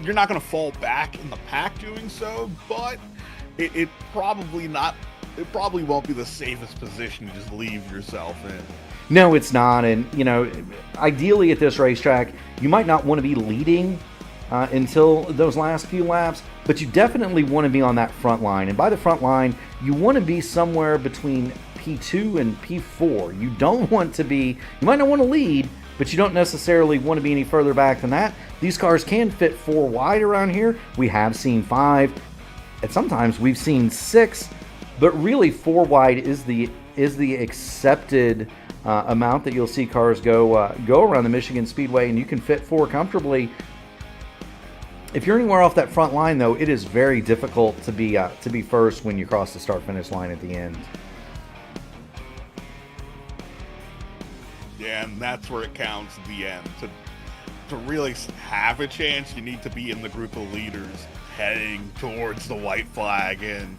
you're not going to fall back in the pack doing so, but it probably won't be the safest position to just leave yourself in. No, it's not. And, you know, ideally at this racetrack, you might not want to be leading until those last few laps, but you definitely want to be on that front line. And by the front line, you want to be somewhere between P2 and P4. You don't want to be, you might not want to lead, but you don't necessarily want to be any further back than that. These cars can fit 4 wide around here. We have seen 5, and sometimes we've seen 6, but really 4 wide is the accepted amount that you'll see cars go around the Michigan Speedway, and you can fit 4 comfortably. If you're anywhere off that front line, though, it is very difficult to be first when you cross the start-finish line at the end. Yeah, and that's where it counts at the end. To really have a chance, you need to be in the group of leaders heading towards the white flag, and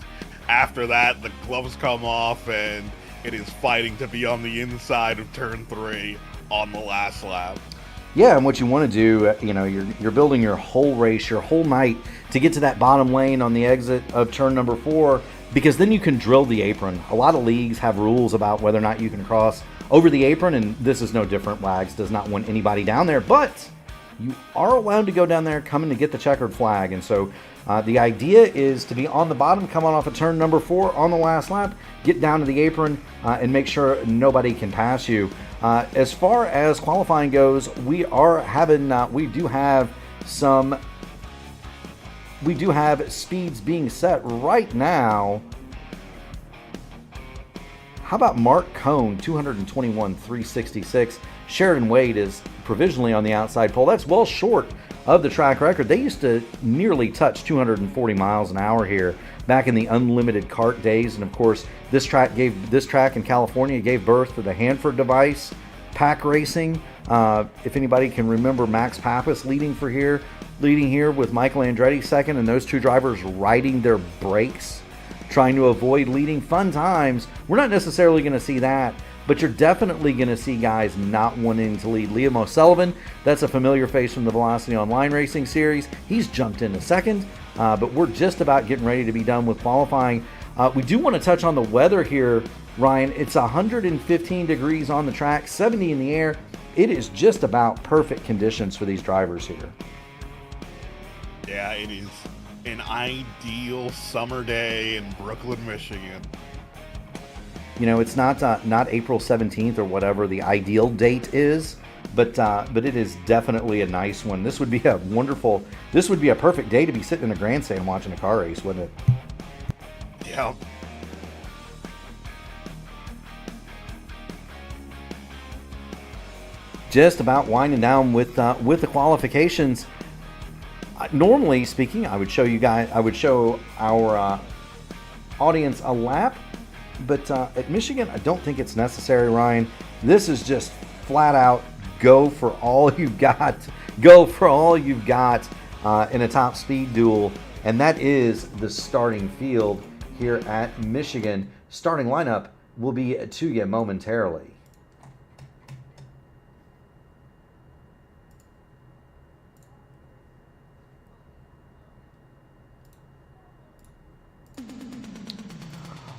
after that, the gloves come off, and it is fighting to be on the inside of turn 3 on the last lap. Yeah, and what you want to do, you know, you're building your whole race, your whole night to get to that bottom lane on the exit of turn number 4, because then you can drill the apron. A lot of leagues have rules about whether or not you can cross over the apron, and this is no different. Wags does not want anybody down there, but you are allowed to go down there coming to get the checkered flag. And so the idea is to be on the bottom, come on off of turn number 4 on the last lap, get down to the apron, and make sure nobody can pass you. As far as qualifying goes, we do have speeds being set right now. How about Mark Cohn, 221.366. Sheridan Wade is provisionally on the outside pole. That's well short of the track record. They used to nearly touch 240 miles an hour here back in the unlimited kart days. And of course, this track in California gave birth to the Hanford device, pack racing. If anybody can remember Max Pappas leading here with Michael Andretti second, and those two drivers riding their brakes, trying to avoid leading. Fun times. We're not necessarily going to see that, but you're definitely going to see guys not wanting to lead. Liam O'Sullivan, that's a familiar face from the Velocity Online Racing Series. He's jumped into second, but we're just about getting ready to be done with qualifying. We do want to touch on the weather here, Ryan. It's 115 degrees on the track, 70 in the air. It is just about perfect conditions for these drivers here. Yeah, it is an ideal summer day in Brooklyn, Michigan. You know, it's not April 17th or whatever the ideal date is, but it is definitely a nice one. This would be a perfect day to be sitting in a grandstand watching a car race, wouldn't it? Yeah. Just about winding down with the qualifications. Normally speaking, I would show our audience a lap, but at Michigan, I don't think it's necessary, Ryan. This is just flat out go for all you've got. Go for all you've got in a top speed duel, and that is the starting field here at Michigan. Starting lineup will be to you momentarily.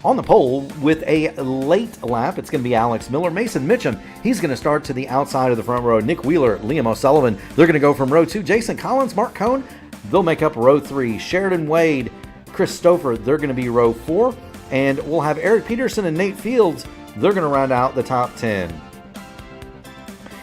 On the pole with a late lap, it's going to be Alex Miller. Mason Mitchum, he's going to start to the outside of the front row. Nick Wheeler, Liam O'Sullivan, they're going to go from row 2. Jason Collins, Mark Cohn, they'll make up row 3. Sheridan Wade, Chris Stouffer, they're going to be row 4. And we'll have Eric Peterson and Nate Fields, they're going to round out the top 10.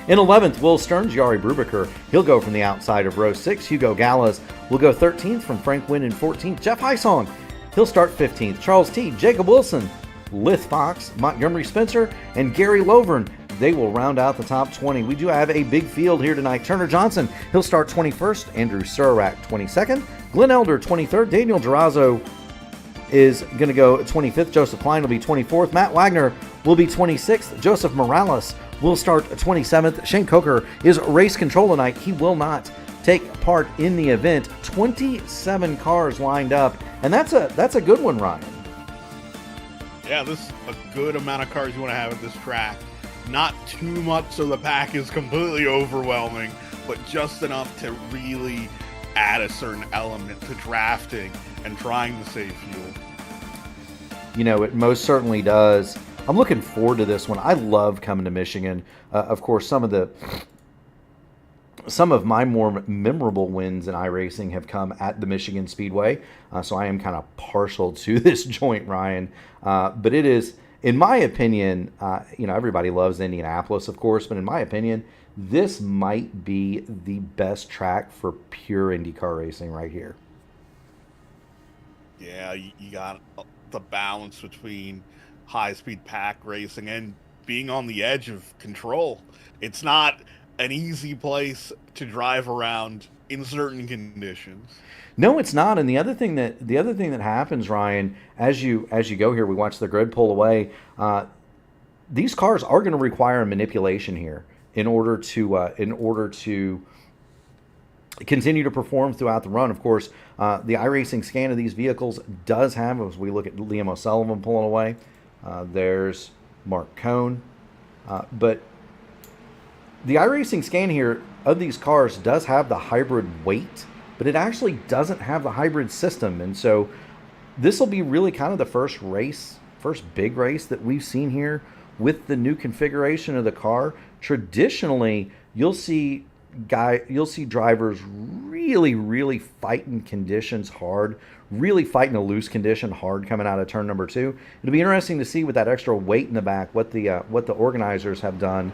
In 11th, Will Stearns, Yari Brubaker, he'll go from the outside of row 6. Hugo Gallas will go 13th from Frank Wynn in 14th. Jeff Heisong, he'll start 15th. Charles T., Jacob Wilson, Lith Fox, Montgomery Spencer, and Gary Lovern, they will round out the top 20. We do have a big field here tonight. Turner Johnson, he'll start 21st. Andrew Surak, 22nd. Glenn Elder, 23rd. Daniel Durazo is going to go 25th. Joseph Klein will be 24th. Matt Wagner will be 26th. Joseph Morales will start 27th. Shane Coker is race control tonight. He will not take part in the event. 27 cars lined up, and that's a good one, Ryan. Yeah, this is a good amount of cars you want to have at this track. Not too much so the pack is completely overwhelming, but just enough to really add a certain element to drafting and trying to save fuel. You know, it most certainly does. I'm looking forward to this one. I love coming to Michigan. Of course, some of my more memorable wins in iRacing have come at the Michigan Speedway, so I am kind of partial to this joint, Ryan. But it is, in my opinion, everybody loves Indianapolis, of course, but in my opinion, this might be the best track for pure IndyCar racing right here. Yeah, you got the balance between high-speed pack racing and being on the edge of control. It's not an easy place to drive around in certain conditions. No, it's not. And the other thing that happens, Ryan, as you go here, we watch the grid pull away. These cars are going to require manipulation here in order to continue to perform throughout the run. Of course, the iRacing scan of these vehicles does have, as we look at Liam O'Sullivan pulling away, there's Mark Cohn, but the iRacing scan here of these cars does have the hybrid weight, but it actually doesn't have the hybrid system. And so this will be really kind of the first big race that we've seen here with the new configuration of the car. Traditionally, you'll see drivers really fighting conditions hard, really fighting a loose condition hard coming out of turn number 2. It'll be interesting to see with that extra weight in the back what the organizers have done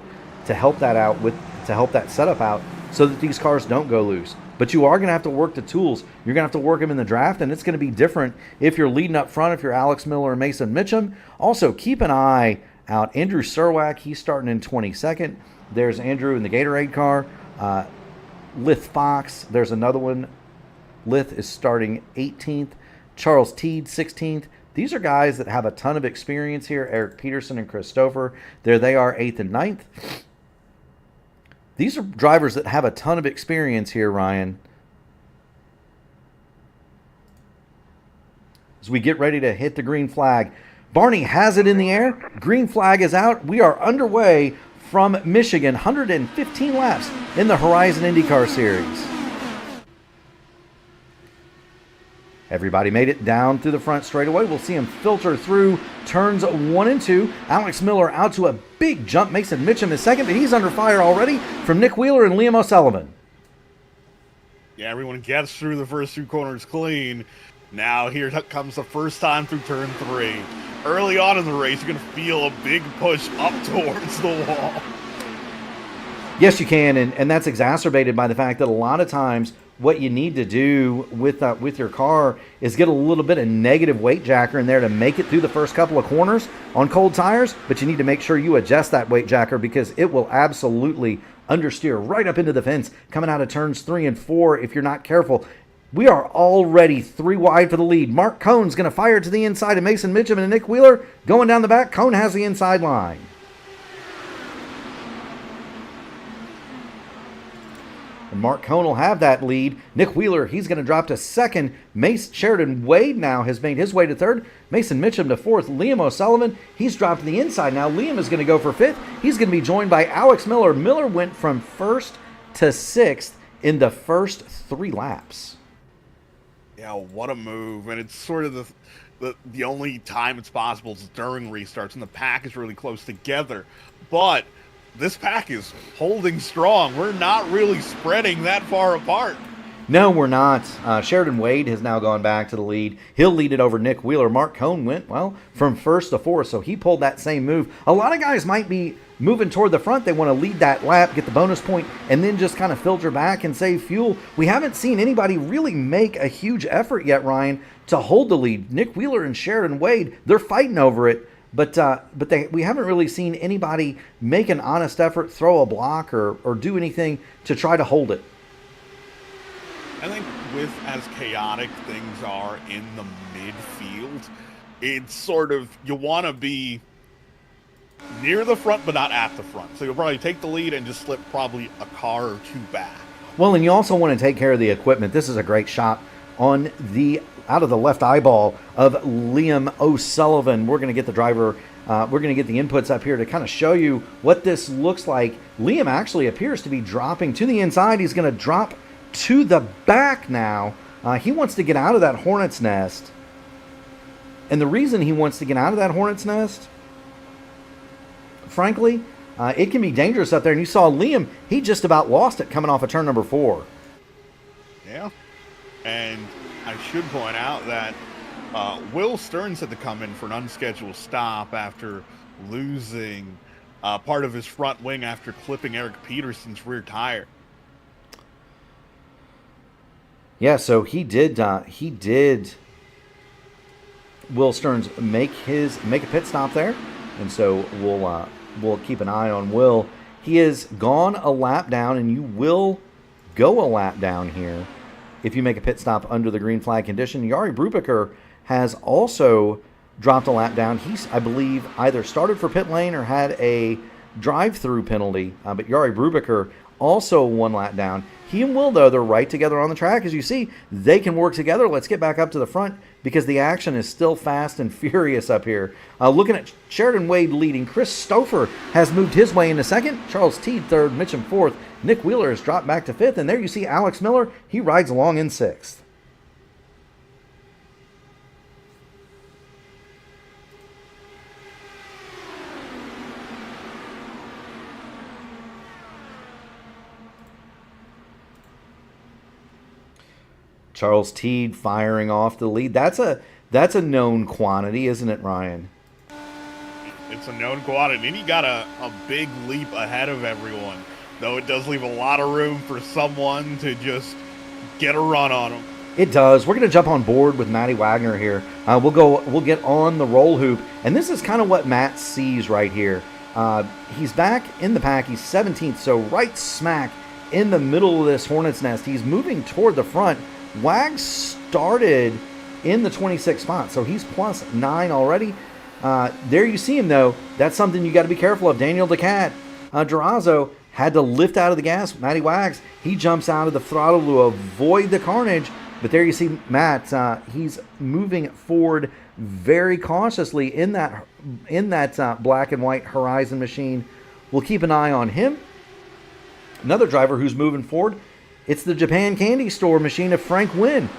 to help that setup out so that these cars don't go loose. But you are going to have to work the tools. You're going to have to work them in the draft, and it's going to be different if you're leading up front, if you're Alex Miller or Mason Mitchum. Also, keep an eye out. Andrew Serwak, he's starting in 22nd. There's Andrew in the Gatorade car. Lith Fox, there's another one. Lith is starting 18th. Charles Teed, 16th. These are guys that have a ton of experience here. Eric Peterson and Christopher, there they are, 8th and 9th. These are drivers that have a ton of experience here, Ryan. As we get ready to hit the green flag, Barney has it in the air. Green flag is out. We are underway from Michigan, 115 laps in the Horizon IndyCar Series. Everybody made it down through the front straightaway. We'll see him filter through turns 1 and 2. Alex Miller out to a big jump. Mason Mitchum is second, but he's under fire already from Nick Wheeler and Liam O'Sullivan. Yeah, everyone gets through the first 2 corners clean. Now here comes the first time through turn 3. Early on in the race, you're going to feel a big push up towards the wall. Yes, you can, and that's exacerbated by the fact that a lot of times what you need to do with your car is get a little bit of negative weight jacker in there to make it through the first couple of corners on cold tires, but you need to make sure you adjust that weight jacker because it will absolutely understeer right up into the fence coming out of turns 3 and 4 if you're not careful. We are already 3 wide for the lead. Mark Cohn's going to fire to the inside of Mason Mitchum and Nick Wheeler going down the back. Cohn has the inside line. And Mark Cohn will have that lead. Nick Wheeler, he's going to drop to second. Sheridan Wade now has made his way to third. Mason Mitchum to fourth. Liam O'Sullivan, he's dropped to the inside now. Liam is going to go for fifth. He's going to be joined by Alex Miller. Miller went from first to sixth in the first 3 laps. Yeah, what a move. And it's sort of the only time it's possible is during restarts, and the pack is really close together. But this pack is holding strong. We're not really spreading that far apart. No, we're not. Sheridan Wade has now gone back to the lead. He'll lead it over Nick Wheeler. Mark Cohn went, from first to fourth, so he pulled that same move. A lot of guys might be moving toward the front. They want to lead that lap, get the bonus point, and then just kind of filter back and save fuel. We haven't seen anybody really make a huge effort yet, Ryan, to hold the lead. Nick Wheeler and Sheridan Wade, they're fighting over it. But we haven't really seen anybody make an honest effort, throw a block, or do anything to try to hold it. I think with as chaotic things are in the midfield, it's sort of, you want to be near the front but not at the front. So you'll probably take the lead and just slip probably a car or 2 back. Well, and you also want to take care of the equipment. This is a great shot on out of the left eyeball of Liam O'Sullivan. We're going to get the driver, we're going to get the inputs up here to kind of show you what this looks like. Liam actually appears to be dropping to the inside. He's going to drop to the back now. He wants to get out of that hornet's nest. And the reason he wants to get out of that hornet's nest, frankly, it can be dangerous up there. And you saw Liam, he just about lost it coming off of turn number 4. Yeah. And I should point out that Will Stearns had to come in for an unscheduled stop after losing part of his front wing after clipping Eric Peterson's rear tire. Yeah, so he did. Will Stearns make a pit stop there, and so we'll keep an eye on Will. He has gone a lap down, and you will go a lap down here if you make a pit stop under the green flag condition. Jari Brubaker has also dropped a lap down. He's, I believe, either started for pit lane or had a drive-through penalty, but Jari Brubaker also 1 lap down. He and Will, though, they're right together on the track. As you see, they can work together. Let's get back up to the front because the action is still fast and furious up here. Looking at Sheridan Wade leading, Chris Stouffer has moved his way into second. Charles Teed third, Mitchum fourth. Nick Wheeler has dropped back to fifth. And there you see Alex Miller. He rides along in sixth. Charles Teed firing off the lead. That's a known quantity, isn't it, Ryan? It's a known quantity, and he got a big leap ahead of everyone. Though it does leave a lot of room for someone to just get a run on him. It does. We're going to jump on board with Matty Wagner here. We'll get on the roll hoop, and this is kind of what Matt sees right here. He's back in the pack. He's 17th, so right smack in the middle of this hornet's nest. He's moving toward the front. Wags started in the 26th spot, so he's plus 9 already. There you see him, though. That's something you got to be careful of. Daniel DeCat, Durazo had to lift out of the gas. Matty Wags, he jumps out of the throttle to avoid the carnage. But there you see Matt. He's moving forward very cautiously in that black and white Horizon machine. We'll keep an eye on him. Another driver who's moving forward, it's the Japan Candy Store machine of Frank Wynn.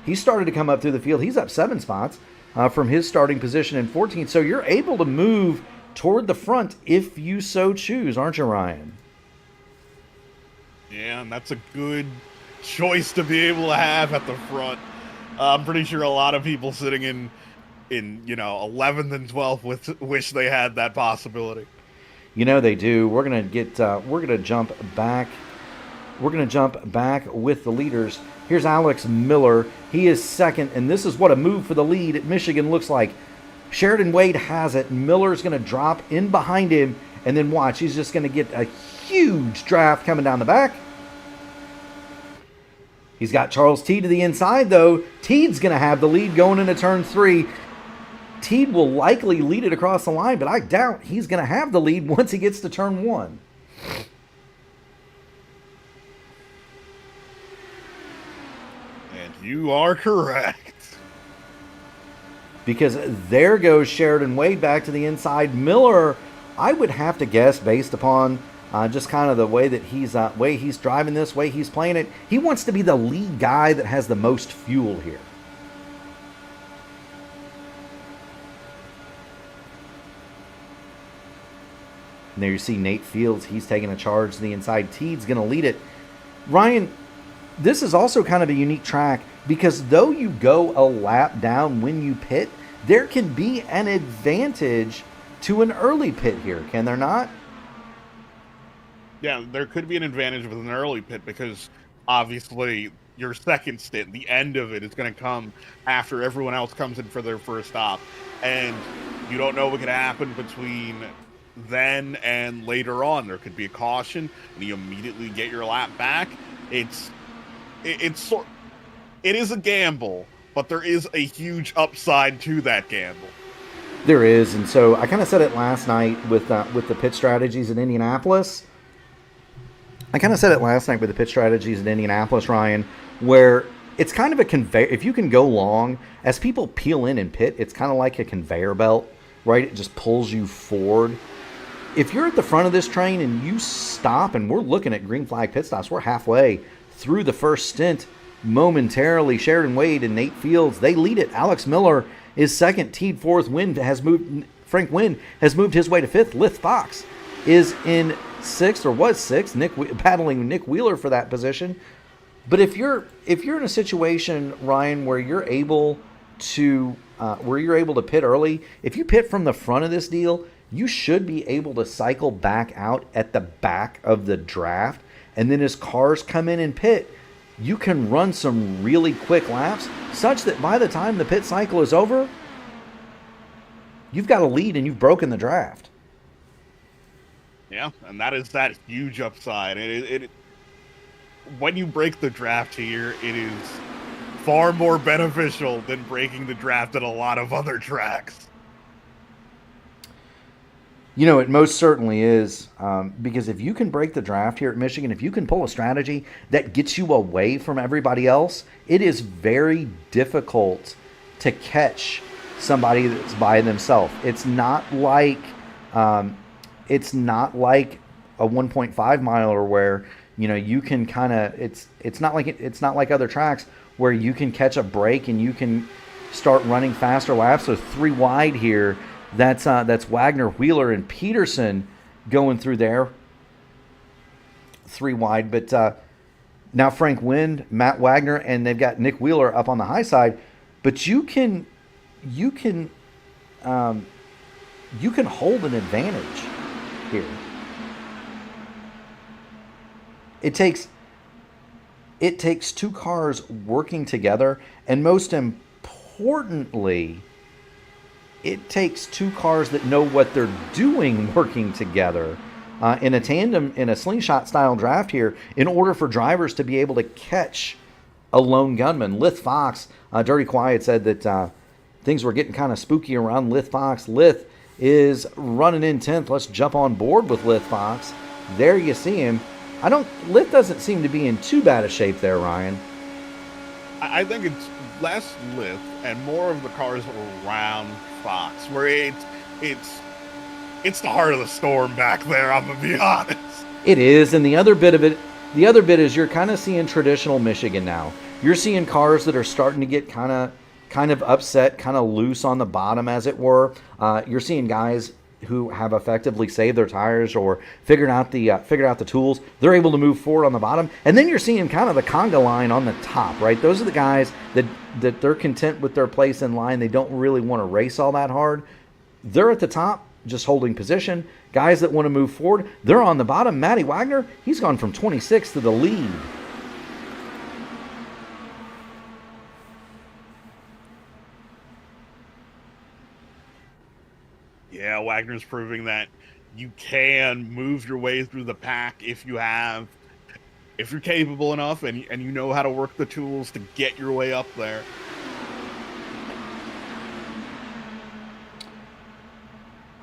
He started to come up through the field. He's up 7 spots from his starting position in 14th. So you're able to move toward the front if you so choose, aren't you, Ryan? Yeah, and that's a good choice to be able to have at the front. I'm pretty sure a lot of people sitting in 11th and 12th wish they had that possibility. You know they do. We're gonna jump back. We're gonna jump back with the leaders. Here's Alex Miller. He is second, and this is what a move for the lead at Michigan looks like. Sheridan Wade has it. Miller's gonna drop in behind him, and then watch. He's just gonna get a huge draft coming down the back. He's got Charles Teed to the inside, though. Teed's gonna have the lead going into turn 3. Teed will likely lead it across the line, but I doubt he's going to have the lead once he gets to turn 1. And you are correct. Because there goes Sheridan Wade back to the inside. Miller, I would have to guess, based upon just kind of the way that he's driving this, way he's playing it, he wants to be the lead guy that has the most fuel here. And there you see Nate Fields. He's taking a charge to the inside. Teed's going to lead it. Ryan, this is also kind of a unique track because though you go a lap down when you pit, there can be an advantage to an early pit here, can there not? Yeah, there could be an advantage with an early pit because obviously your second stint, the end of it, is going to come after everyone else comes in for their first stop. And you don't know what could happen between then and later on. There could be a caution and you immediately get your lap back. It is a gamble, but there is a huge upside to that gamble. There is, and so I kind of said it last night with the pit strategies in Indianapolis. Ryan, where it's kind of a conveyor. If you can go long, as people peel in and pit, it's kind of like a conveyor belt, right? It just pulls you forward. if you're at the front of this train and you stop, and we're looking at green flag pit stops, we're halfway through the first stint momentarily. Sheridan Wade and Nate Fields, they lead it. Alex Miller is second, teed fourth. Frank Wynn has moved his way to fifth. Lith Fox is in sixth, or was sixth, battling Nick Wheeler for that position. But if you're in a situation, Ryan, where you're able to pit early, if you pit from the front of this deal, you should be able to cycle back out at the back of the draft. And then as cars come in and pit, you can run some really quick laps such that by the time the pit cycle is over, you've got a lead and you've broken the draft. Yeah, and that is that huge upside. When you break the draft here, it is far more beneficial than breaking the draft at a lot of other tracks. You know, it most certainly is, because if you can break the draft here at Michigan, if you can pull a strategy that gets you away from everybody else, it is very difficult to catch somebody that's by themselves. It's not like a 1.5 miler where, you know, you can kind of, it's not like other tracks where you can catch a break and you can start running faster laps. So 3 wide here. That's Wagner, Wheeler, and Peterson going through there. 3 wide, but now Frank Wynn, Matt Wagner, and they've got Nick Wheeler up on the high side. But you can hold an advantage here. It takes 2 cars working together, and most importantly, it takes 2 cars that know what they're doing working together in a tandem, in a slingshot style draft here, in order for drivers to be able to catch a lone gunman. Lith Fox, Dirty Quiet said that things were getting kind of spooky around Lith Fox. Lith is running in 10th. Let's jump on board with Lith Fox. There you see him. Lith doesn't seem to be in too bad a shape there, Ryan. I think it's less Lith and more of the cars around Fox, where it's the heart of the storm back there, I'm gonna be honest. It is, and the other bit is you're kind of seeing traditional Michigan now. You're seeing cars that are starting to get kind of upset, kind of loose on the bottom, as it were. You're seeing guys who have effectively saved their tires or figured out the tools. They're able to move forward on the bottom, and then you're seeing kind of the conga line on the top, right? Those are the guys that they're content with their place in line. They don't really want to race all that hard. They're at the top, just holding position. Guys that want to move forward, they're on the bottom. Matty Wagner, he's gone from 26th to the lead. Yeah, Wagner's proving that you can move your way through the pack if you're capable enough and you know how to work the tools to get your way up there.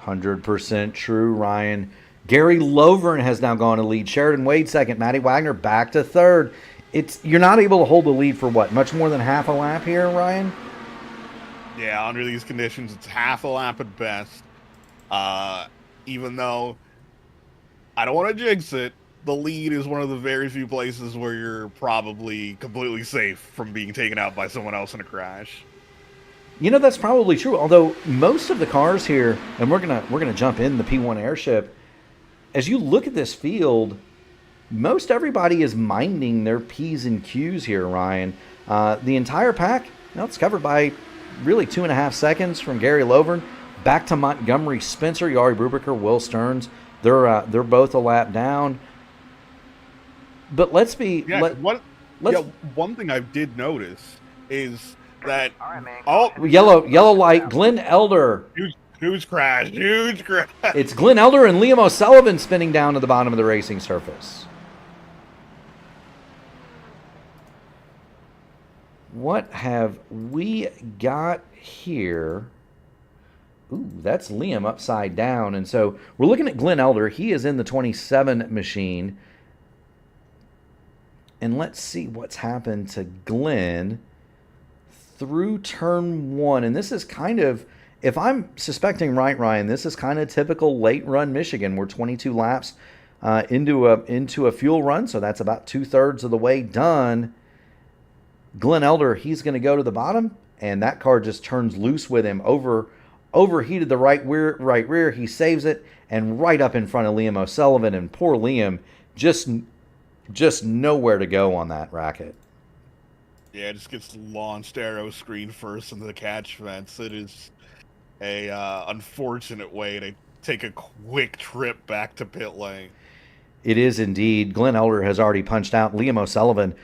%100% true, Ryan. Gary Lovern has now gone to lead. Sheridan Wade second. Matty Wagner back to third. You're not able to hold the lead for what? Much more than half a lap here, Ryan? Yeah, under these conditions, it's half a lap at best. Even though I don't want to jinx it, the lead is one of the very few places where you're probably completely safe from being taken out by someone else in a crash. You know, that's probably true. Although most of the cars here, and we're gonna jump in the P1 airship, as you look at this field, most everybody is minding their P's and Q's here, Ryan. The entire pack, it's covered by really 2.5 seconds from Gary Lovern. Back to Montgomery, Spencer, Yari Brubaker, Will Stearns. They're both a lap down. But let's be... one thing I did notice is that... Yellow light, Glenn Elder. Huge crash. It's Glenn Elder and Liam O'Sullivan spinning down to the bottom of the racing surface. What have we got here? Ooh, that's Liam upside down. And so we're looking at Glenn Elder. He is in the 27 machine. And let's see what's happened to Glenn through turn 1. And this is kind of if I'm suspecting right, Ryan, this is kind of typical late run Michigan. We're 22 laps into a fuel run, so that's about 2/3 of the way done. Glenn Elder, he's going to go to the bottom, and that car just turns loose with him. Overheated the right rear. He saves it, and right up in front of Liam O'Sullivan, and poor Liam just nowhere to go on that racket. Yeah, it just gets launched arrow screen first into the catch fence. It is a unfortunate way to take a quick trip back to pit lane. It is indeed. Glenn Elder has already punched out. Liam O'Sullivan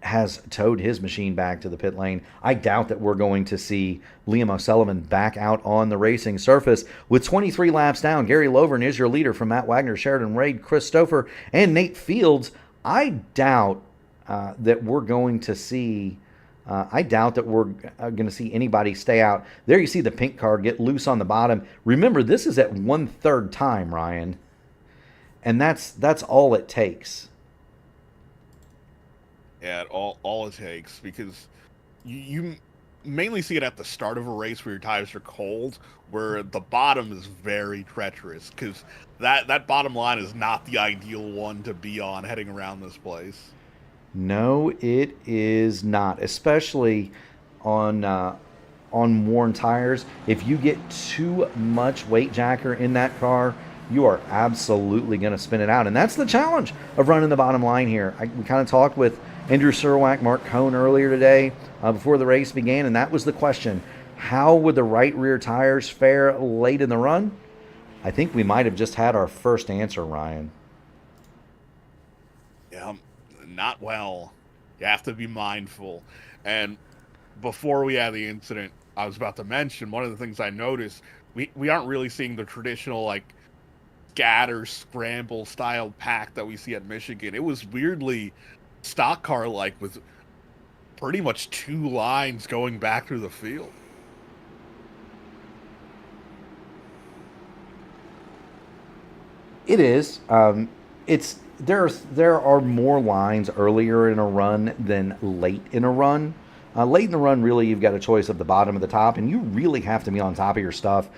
has towed his machine back to the pit lane. I doubt that we're going to see Liam O'Sullivan back out on the racing surface. With 23 laps down, Gary Lovern is your leader from Matt Wagner, Sheridan Raid, Chris Stouffer, and Nate Fields. I doubt that we're going to see anybody stay out. There you see the pink car get loose on the bottom. Remember, this is at 1/3 time, Ryan. And that's all it takes. Yeah, all it takes, because you mainly see it at the start of a race where your tires are cold, where the bottom is very treacherous, because that bottom line is not the ideal one to be on heading around this place. No, it is not, especially on worn tires. If you get too much weight jacker in that car, you are absolutely going to spin it out. And that's the challenge of running the bottom line here. We kind of talked with Andrew Surwack, Mark Cohn earlier today before the race began, and that was the question. How would the right rear tires fare late in the run? I think we might have just had our first answer, Ryan. Yeah, not well. You have to be mindful. And before we had the incident I was about to mention, one of the things I noticed, we aren't really seeing the traditional, like, scatter scramble style pack that we see at Michigan. It was weirdly stock car like, with pretty much two lines going back through the field. It is. There are more lines earlier in a run than late in a run. Late in the run, really, you've got a choice of the bottom of the top, and you really have to be on top of your stuff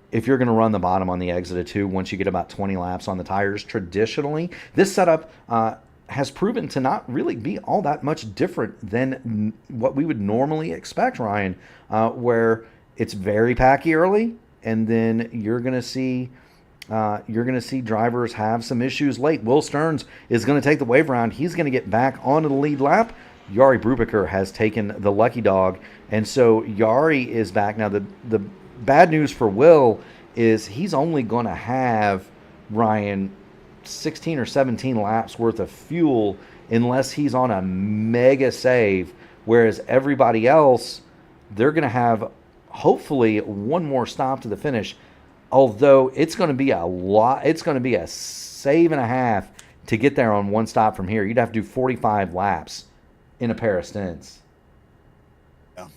if you're going to run the bottom on the exit of 2 once you get about 20 laps on the tires. Traditionally, this setup has proven to not really be all that much different than what we would normally expect, Ryan, where it's very packy early, and then you're going to see drivers have some issues late. Will Stearns is going to take the wave around. He's going to get back onto the lead lap. Yari Brubaker has taken the lucky dog, and so Yari is back. Now, the bad news for Will is he's only going to have, Ryan, 16 or 17 laps worth of fuel unless he's on a mega save, whereas everybody else, they're going to have hopefully one more stop to the finish, although it's going to be a save and a half to get there on one stop from here. You'd have to do 45 laps in a pair of stints. Yeah.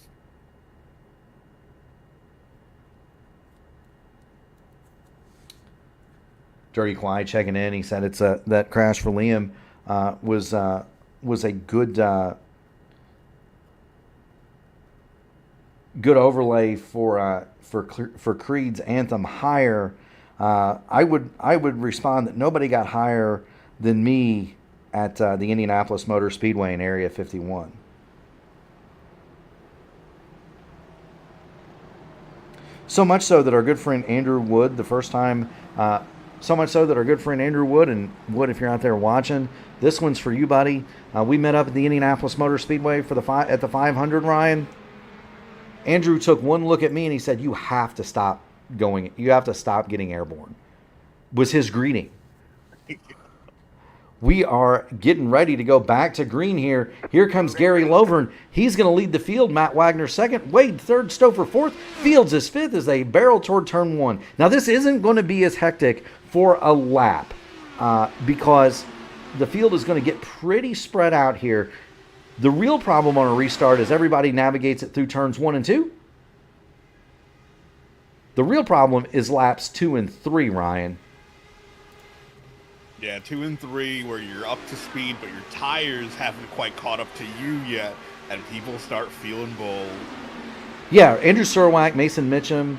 Dirty Kwai checking in. He said that crash for Liam was a good overlay for Creed's anthem higher. I would respond that nobody got higher than me at the Indianapolis Motor Speedway in Area 51. So much so that our good friend Andrew Wood, and Wood, if you're out there watching, this one's for you, buddy. We met up at the Indianapolis Motor Speedway at the 500, Ryan. Andrew took one look at me and he said, "You have to stop going. You have to stop getting airborne," was his greeting. We are getting ready to go back to green here. Here comes Gary Lovern. He's going to lead the field. Matt Wagner second. Wade third. Stouffer fourth. Fields is fifth as they barrel toward turn 1. Now, this isn't going to be as hectic for a lap because the field is going to get pretty spread out here. The real problem on a restart is everybody navigates it through turns 1 and 2. The real problem is laps 2 and 3, Ryan. Yeah, 2 and 3 where you're up to speed, but your tires haven't quite caught up to you yet, and people start feeling bold. Yeah, Andrew Surwack, Mason Mitchum,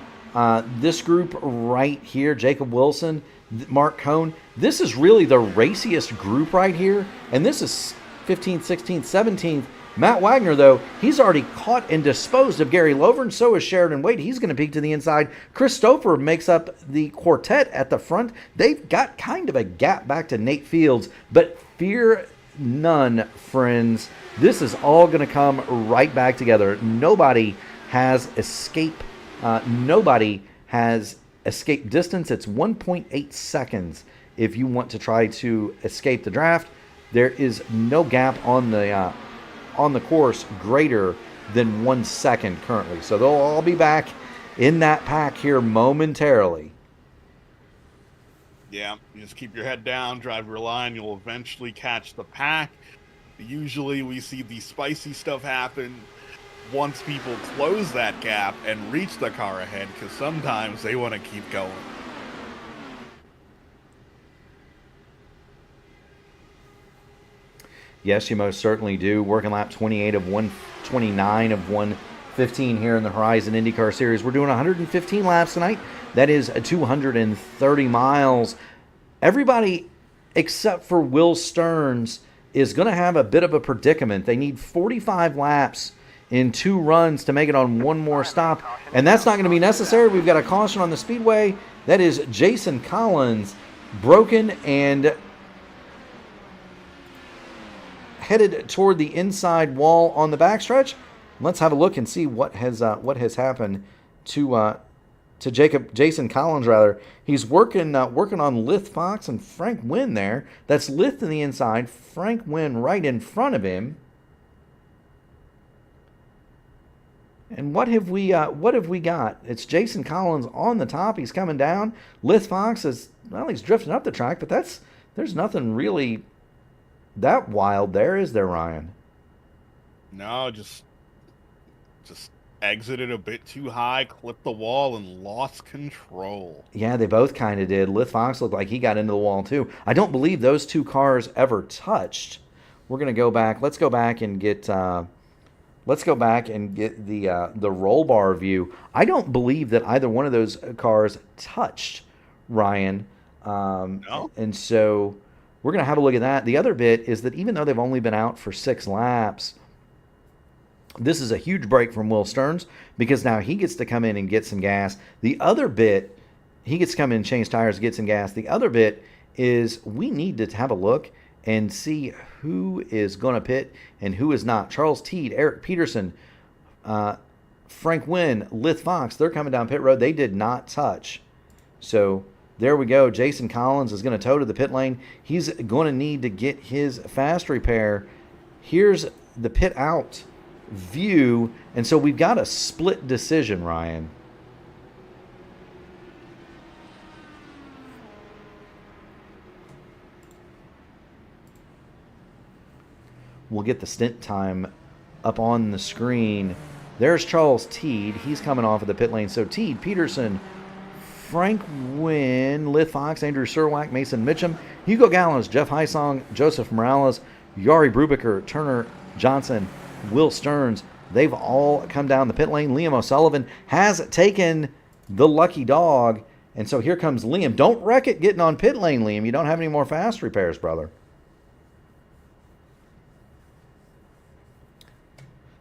This group right here, Jacob Wilson, Mark Cohn, this is really the raciest group right here. And this is 15th, 16th, 17th. Matt Wagner, though, he's already caught and disposed of Gary Lovern. So is Sheridan Wade. He's going to peek to the inside. Chris Stouffer makes up the quartet at the front. They've got kind of a gap back to Nate Fields. But fear none, friends. This is all going to come right back together. Nobody has escape. Nobody has escape distance. It's 1.8 seconds if you want to try to escape the draft. There is no gap on the course greater than 1 second currently. So they'll all be back in that pack here momentarily. Yeah, you just keep your head down, drive your line. You'll eventually catch the pack. Usually we see the spicy stuff happen once people close that gap and reach the car ahead, because sometimes they want to keep going. Yes, you most certainly do. Working lap 28 of 129 of 115 here in the Horizon IndyCar Series. We're doing 115 laps tonight. That is 230 miles. Everybody except for Will Stearns is going to have a bit of a predicament. They need 45 laps in 2 runs to make it on one more stop, and that's not going to be necessary. We've got a caution on the speedway. That is Jason Collins, broken and headed toward the inside wall on the backstretch. Let's have a look and see what has happened to Jason Collins rather. He's working on Lith Fox and Frank Wynn there. That's Lith in the inside, Frank Wynn right in front of him. And what have we got? It's Jason Collins on the top. He's coming down. Lith Fox he's drifting up the track, but there's nothing really that wild there, is there, Ryan? No, just exited a bit too high, clipped the wall, and lost control. Yeah, they both kind of did. Lith Fox looked like he got into the wall too. I don't believe those 2 cars ever touched. We're gonna go back. Let's go back and get the roll bar view. I don't believe that either one of those cars touched, Ryan. No. And so we're going to have a look at that. The other bit is that even though they've only been out for 6 laps, this is a huge break from Will Stearns because now he gets to come in and get some gas. The other bit, he gets to come in and change tires, get some gas. The other bit is we need to have a look and see who is going to pit and who is not. Charles Teed, Eric Peterson, Frank Wynn, Lith Fox, they're coming down pit road. They did not touch. So there we go. Jason Collins is going to tow to the pit lane. He's going to need to get his fast repair. Here's the pit out view. And so we've got a split decision, Ryan. We'll get the stint time up on the screen. There's Charles Teed. He's coming off of the pit lane. So Teed, Peterson, Frank Wynn, Lith Fox, Andrew Surwack, Mason Mitchum, Hugo Gallons, Jeff Heisong, Joseph Morales, Yari Brubaker, Turner Johnson, Will Stearns. They've all come down the pit lane. Liam O'Sullivan has taken the lucky dog. And so here comes Liam. Don't wreck it getting on pit lane, Liam. You don't have any more fast repairs, brother.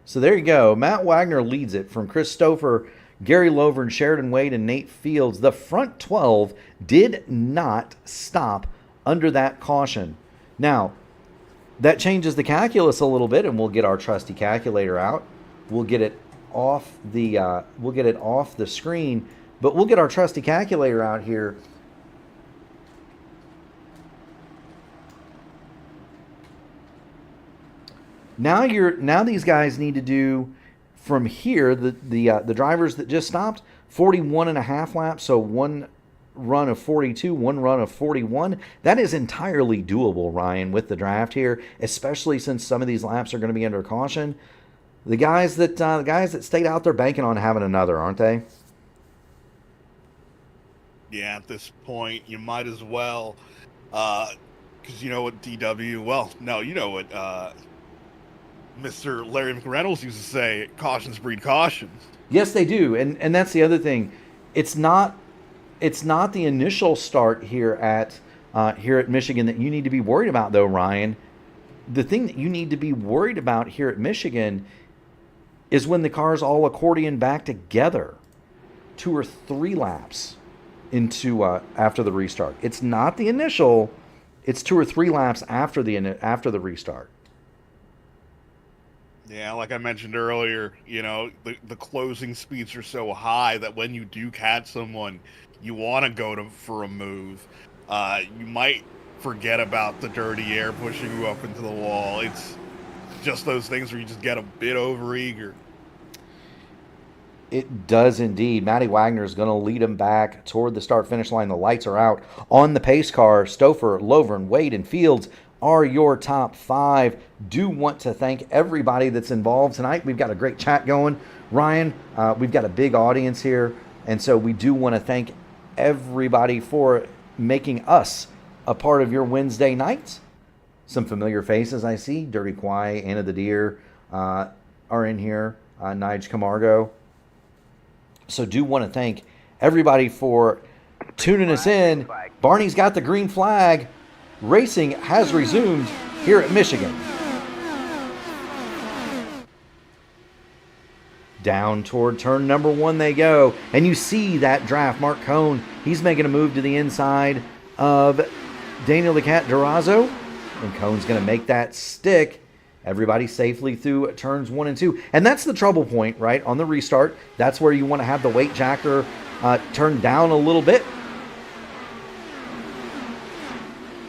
So there you go. Matt Wagner leads it from Chris Stouffer, Gary Lovern, Sheridan Wade, and Nate Fields. The front 12 did not stop under that caution. Now, that changes the calculus a little bit, and we'll get our trusty calculator out. We'll get it off the screen, but we'll get our trusty calculator out here. Now these guys need to do from here the drivers that just stopped 41.5 laps, so 1 run of 42, 1 run of 41. That is entirely doable, Ryan, with the draft here, especially since some of these laps are going to be under caution. The guys that stayed out there banking on having another, aren't they? Yeah, at this point you might as well, because you know what DW. Well, no, you know what. Mr. Larry McReynolds used to say, cautions breed cautions. Yes, they do. And that's the other thing. it's not the initial start here at Michigan that you need to be worried about, though, Ryan. The thing that you need to be worried about here at Michigan is when the cars all accordion back together 2 or 3 laps into after the restart. It's not the initial; it's 2 or 3 laps after the restart. Yeah, like I mentioned earlier, the closing speeds are so high that when you do catch someone, you want to go for a move. You might forget about the dirty air pushing you up into the wall. It's just those things where you just get a bit overeager. It does indeed. Matty Wagner is going to lead him back toward the start-finish line. The lights are out on the pace car. Stouffer, Lovren, Wade, and Fields are your top 5. Do want to thank everybody that's involved tonight. We've got a great chat going. Ryan, we've got a big audience here, and so we do want to thank everybody for making us a part of your Wednesday nights. Some familiar faces I see. Dirty Quai, Anna the Deer are in here. Nige Camargo. So do want to thank everybody for tuning us in. Barney's got the green flag. Racing has resumed here at Michigan. Down toward turn number 1 they go. And you see that draft. Mark Cohn, he's making a move to the inside of Daniel the Cat Durazo. And Cohn's going to make that stick. Everybody safely through turns 1 and 2. And that's the trouble point, right, on the restart. That's where you want to have the weight jacker turn down a little bit.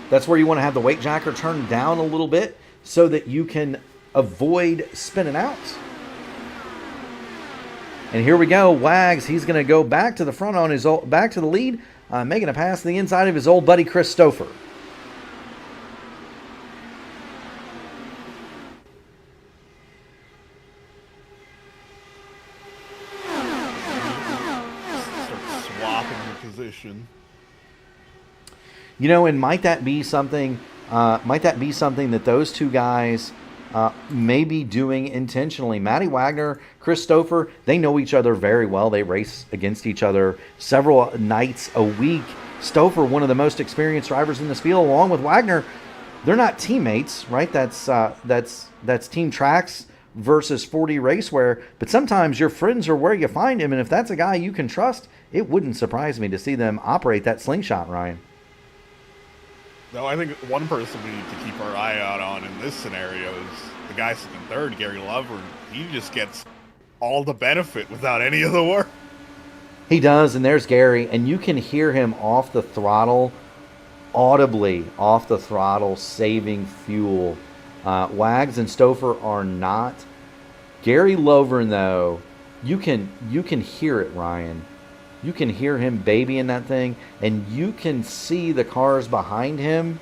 That's where you want to have the weight jacker turn down a little bit so that you can avoid spinning out. And here we go. Wags, he's going to go back to the front on his back to the lead, making a pass to the inside of his old buddy Chris Stouffer. Start swapping the position. And might that be something that those two guys may be doing intentionally? Matty Wagner, Chris Stouffer, they know each other very well. They race against each other several nights a week. Stouffer, one of the most experienced drivers in this field, along with Wagner. They're not teammates, right? That's Team Tracks versus 4D Racewear. But sometimes your friends are where you find them, and if that's a guy you can trust, it wouldn't surprise me to see them operate that slingshot, Ryan. No, I think one person we need to keep our eye out on in this scenario is the guy sitting third, Gary Lovren. He just gets all the benefit without any of the work. He does, and there's Gary, and you can hear him off the throttle, audibly off the throttle, saving fuel. Wags and Stouffer are not. Gary Lovren, though, you can hear it, Ryan. You can hear him babying that thing, and you can see the cars behind him.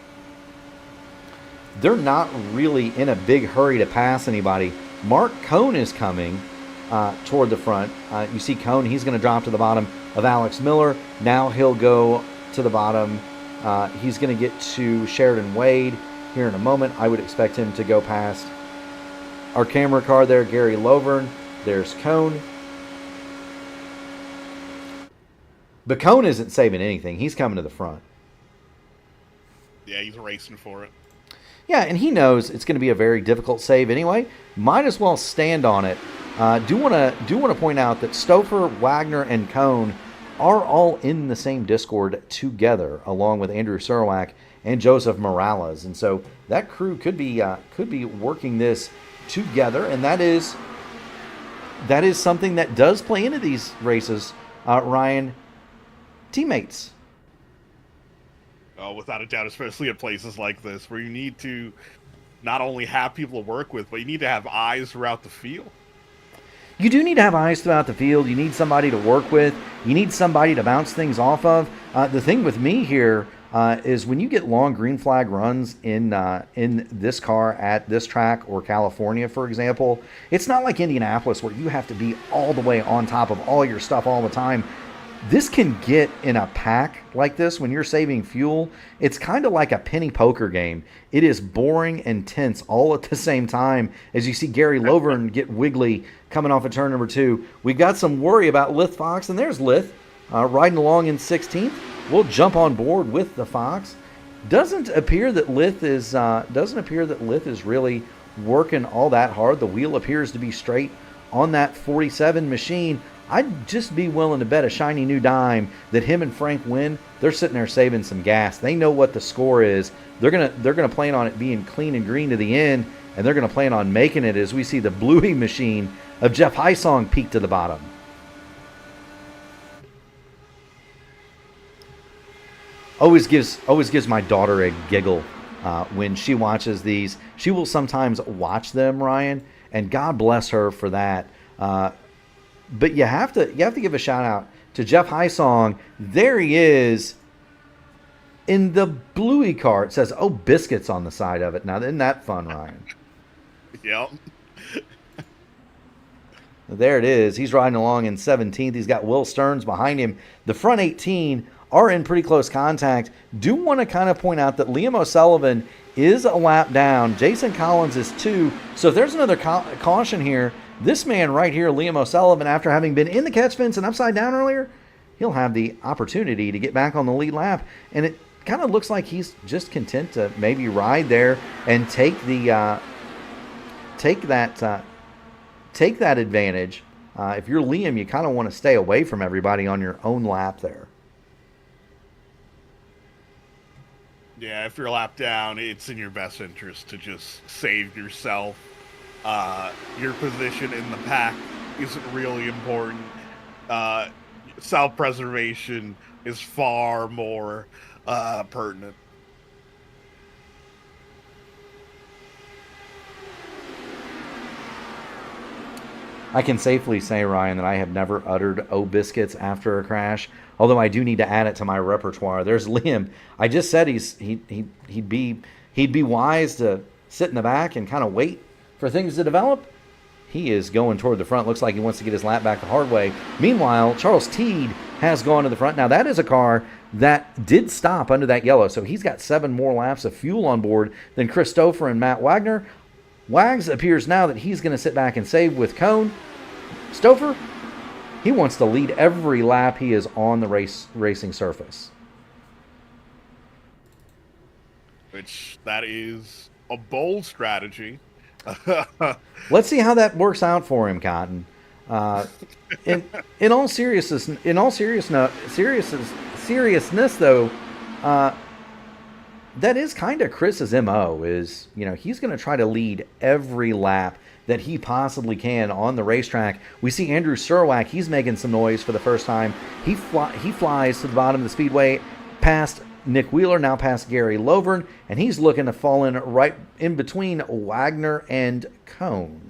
They're not really in a big hurry to pass anybody. Mark Cohn is coming toward the front. You see Cohn, he's going to drop to the bottom of Alex Miller. Now he'll go to the bottom. He's going to get to Sheridan Wade here in a moment. I would expect him to go past our camera car there, Gary Lovren. There's Cohn. But Cohn isn't saving anything. He's coming to the front. Yeah, he's racing for it. Yeah, and he knows it's going to be a very difficult save anyway. Might as well stand on it. Do want to point out that Stouffer, Wagner, and Cohn are all in the same Discord together, along with Andrew Surwack and Joseph Morales, and so that crew could be working this together, and that is something that does play into these races, Ryan. Teammates. Oh, without a doubt, especially at places like this where you need to not only have people to work with, but you need to have eyes throughout the field. You do need to have eyes throughout the field. You need somebody to work with. You need somebody to bounce things off of. The thing with me here is when you get long green flag runs in this car at this track or California, for example, it's not like Indianapolis where you have to be all the way on top of all your stuff all the time. This can get in a pack like this when you're saving fuel. It's kind of like a penny poker game. It is boring and tense all at the same time as you see Gary Lovren get wiggly coming off of turn number 2. We've got some worry about Lith Fox, and there's Lith riding along in 16th. We'll jump on board with the Fox. Doesn't appear that Lith is really working all that hard. The wheel appears to be straight on that 47 machine. I'd just be willing to bet a shiny new dime that him and Frank win. They're sitting there saving some gas. They know what the score is. They're gonna plan on it being clean and green to the end, and they're gonna plan on making it as we see the bluey machine of Jeff Hysong peak to the bottom. Always gives my daughter a giggle when she watches these. She will sometimes watch them, Ryan, and God bless her for that. But you have to give a shout out to Jeff Hysong. There he is in the bluey car. It says "Oh Biscuits" on the side of it. Now, isn't that fun, Ryan? Yep. There it is. He's riding along in 17th. He's got Will Stearns behind him. The front 18 are in pretty close contact. Do want to kind of point out that Liam O'Sullivan is a lap down. Jason Collins is 2. So if there's another caution here, this man right here, Liam O'Sullivan, after having been in the catch fence and upside down earlier, he'll have the opportunity to get back on the lead lap. And it kind of looks like he's just content to maybe ride there and take that advantage. If you're Liam, you kind of want to stay away from everybody on your own lap there. Yeah, if you're a lap down, it's in your best interest to just save yourself. Your position in the pack isn't really important. Self-preservation is far more pertinent. I can safely say, Ryan, that I have never uttered "Oh Biscuits" after a crash, although I do need to add it to my repertoire. There's Liam. I just said he'd be wise to sit in the back and kind of wait for things to develop. He is going toward the front. Looks like he wants to get his lap back the hard way. Meanwhile, Charles Teed has gone to the front. Now, that is a car that did stop under that yellow, so he's got 7 more laps of fuel on board than Chris Stouffer and Matt Wagner. Wags appears now that he's going to sit back and save with Cone. Stouffer, he wants to lead every lap he is on the racing surface. Which, that is a bold strategy. Let's see how that works out for him, Cotton. In all seriousness, though, that is kind of Chris's MO. Is, he's going to try to lead every lap that he possibly can on the racetrack. We see Andrew Surwack. He's making some noise for the first time. He flies to the bottom of the speedway past Nick Wheeler, now past Gary Lovern, and he's looking to fall in right in between Wagner and Cone.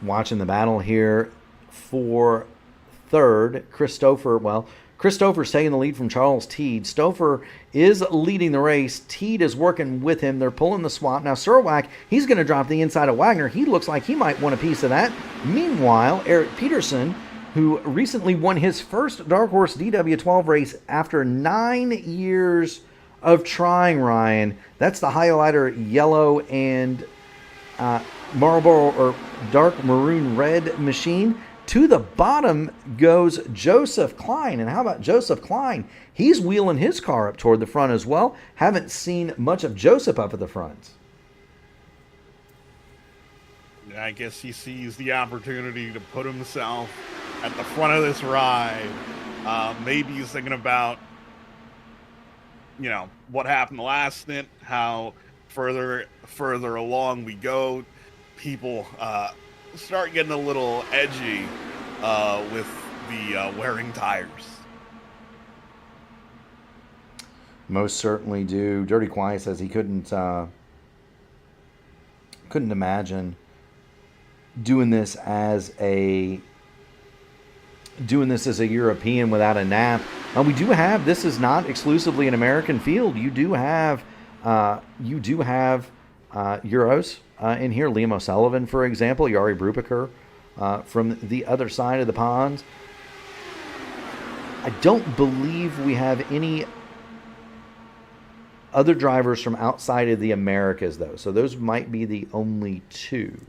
Watching the battle here for third, Chris Stouffer's taking the lead from Charles Teed. Stouffer is leading the race. Teed is working with him. They're pulling the swap. Now, Surwack, he's going to drop the inside of Wagner. He looks like he might want a piece of that. Meanwhile, Eric Peterson, who recently won his first Dark Horse DW12 race after 9 years of trying, Ryan. That's the highlighter yellow and Marlboro or dark maroon red machine. To the bottom goes Joseph Klein. And how about Joseph Klein? He's wheeling his car up toward the front as well. Haven't seen much of Joseph up at the front. I guess he sees the opportunity to put himself at the front of this ride. Maybe he's thinking about, what happened last stint, how further along we go, people start getting a little edgy with the wearing tires. Most certainly do. Dirty Quiet says he couldn't imagine doing this as a European without a nap. We do have, this is not exclusively an American field. You do have Euros in here. Liam O'Sullivan, for example, Jari Brubaker from the other side of the pond. I don't believe we have any other drivers from outside of the Americas, though. So those might be the only two.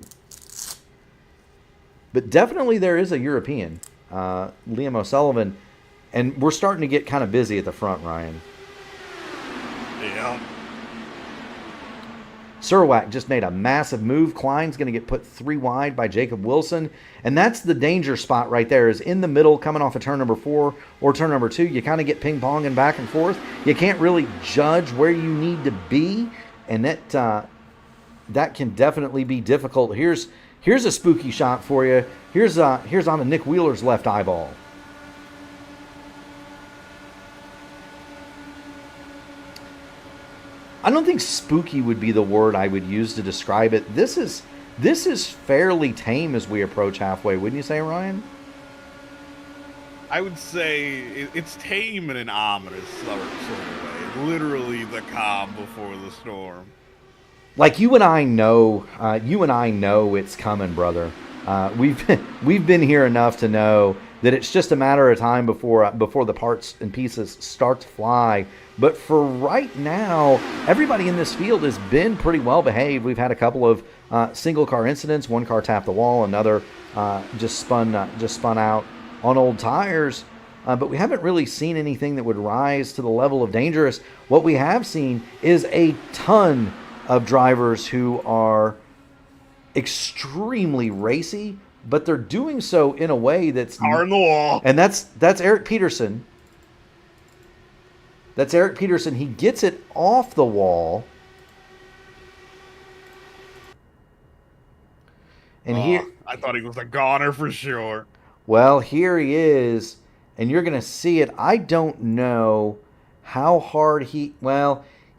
But definitely there is a European, Liam O'Sullivan. And we're starting to get kind of busy at the front, Ryan. Yeah. Surwack just made a massive move. Klein's going to get put 3 wide by Jacob Wilson. And that's the danger spot right there, is in the middle, coming off of turn number 4 or turn number 2. You kind of get ping-ponging back and forth. You can't really judge where you need to be. And that can definitely be difficult. Here's a spooky shot for you. Here's on a Nick Wheeler's left eyeball. I don't think spooky would be the word I would use to describe it. This is fairly tame as we approach halfway, wouldn't you say, Ryan? I would say it's tame in an ominous sort of way. Literally the calm before the storm. Like you and I know it's coming, brother. We've been here enough to know that it's just a matter of time before the parts and pieces start to fly. But for right now, everybody in this field has been pretty well behaved. We've had a couple of single car incidents. One car tapped the wall, another just spun out on old tires. But we haven't really seen anything that would rise to the level of dangerous. What we have seen is a ton of drivers who are extremely racy, but they're doing so in a way that's Power in the wall. And that's Eric Peterson. That's Eric Peterson. He gets it off the wall. And here, I thought he was a goner for sure. Well, here he is, and you're going to see it. I don't know how hard he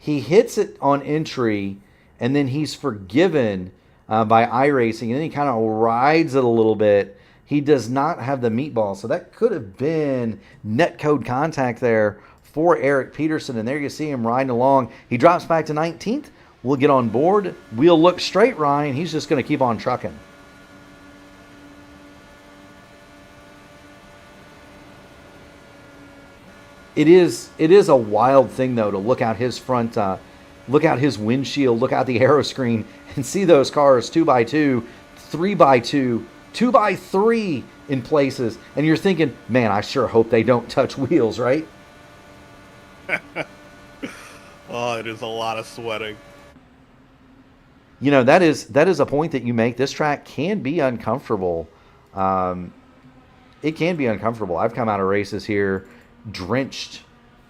hits it on entry, and then he's forgiven by iRacing, and then he kind of rides it a little bit. He does not have the meatball, so that could have been netcode contact there for Eric Peterson, and there you see him riding along. He drops back to 19th. We'll get on board. We'll look straight, Ryan. He's just going to keep on trucking. It is a wild thing, though, to look out his front, look out his windshield, look out the aero screen, and see those cars 2x2, 3x2, 2x3 in places. And you're thinking, man, I sure hope they don't touch wheels, right? Oh, it is a lot of sweating. You know, that is a point that you make. This track can be uncomfortable. It can be uncomfortable. I've come out of races here drenched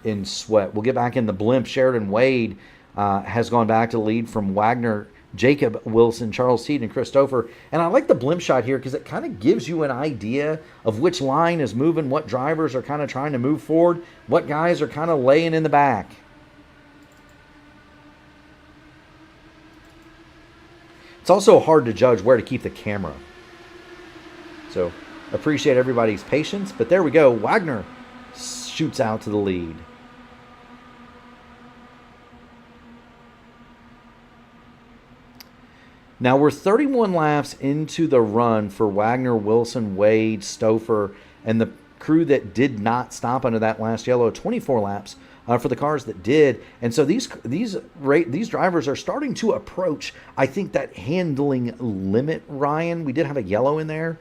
in sweat. We'll get back in the blimp. Sheridan Wade has gone back to lead from Wagner, Jacob Wilson, Charles Teed, and Christopher. And I like the blimp shot here because it kind of gives you an idea of which line is moving, what drivers are kind of trying to move forward, what guys are kind of laying in the back. It's also hard to judge where to keep the camera. So appreciate everybody's patience. But there we go. Wagner shoots out to the lead. Now we're 31 laps into the run for Wagner, Wilson, Wade, Stouffer, and the crew that did not stop under that last yellow. 24 laps for the cars that did. And so these drivers are starting to approach, I think, that handling limit, Ryan. We did have a yellow in there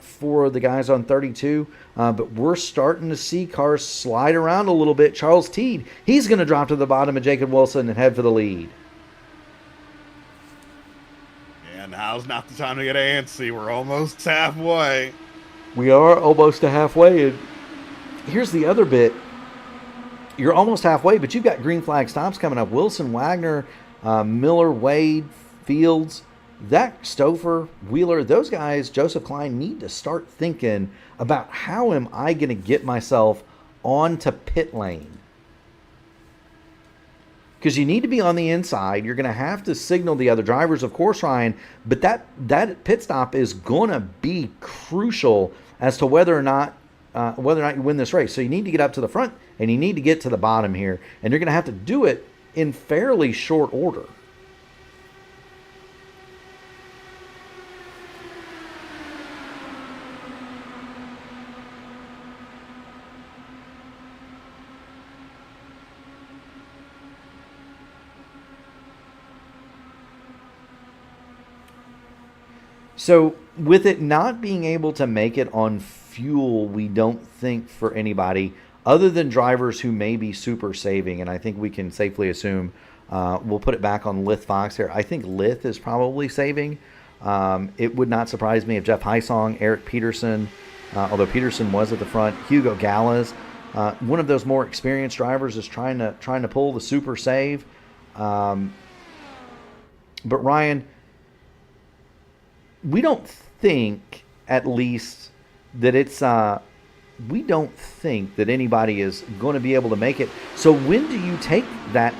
for the guys on 32, but we're starting to see cars slide around a little bit. Charles Teed, he's going to drop to the bottom of Jacob Wilson and head for the lead. And now's not the time to get antsy. We're almost halfway. We are almost to halfway. And here's the other bit. You're almost halfway, but you've got green flag stops coming up. Wilson, Wagner, Miller, Wade, Fields, that Stouffer, Wheeler, those guys, Joseph Klein, need to start thinking about how am I going to get myself onto pit lane. Because you need to be on the inside. You're going to have to signal the other drivers, of course, Ryan. But that pit stop is going to be crucial as to whether or not whether or not you win this race. So you need to get up to the front, and you need to get to the bottom here, and you're going to have to do it in fairly short order. So with it not being able to make it on fuel, we don't think for anybody other than drivers who may be super saving, and I think we can safely assume we'll put it back on Lith Fox here. I think Lith is probably saving. It would not surprise me if Jeff Heisong, Eric Peterson, although Peterson was at the front, Hugo Gallas, one of those more experienced drivers is trying to pull the super save. But Ryan, we don't think, at least, that it's we don't think that anybody is going to be able to make it. So when do you take that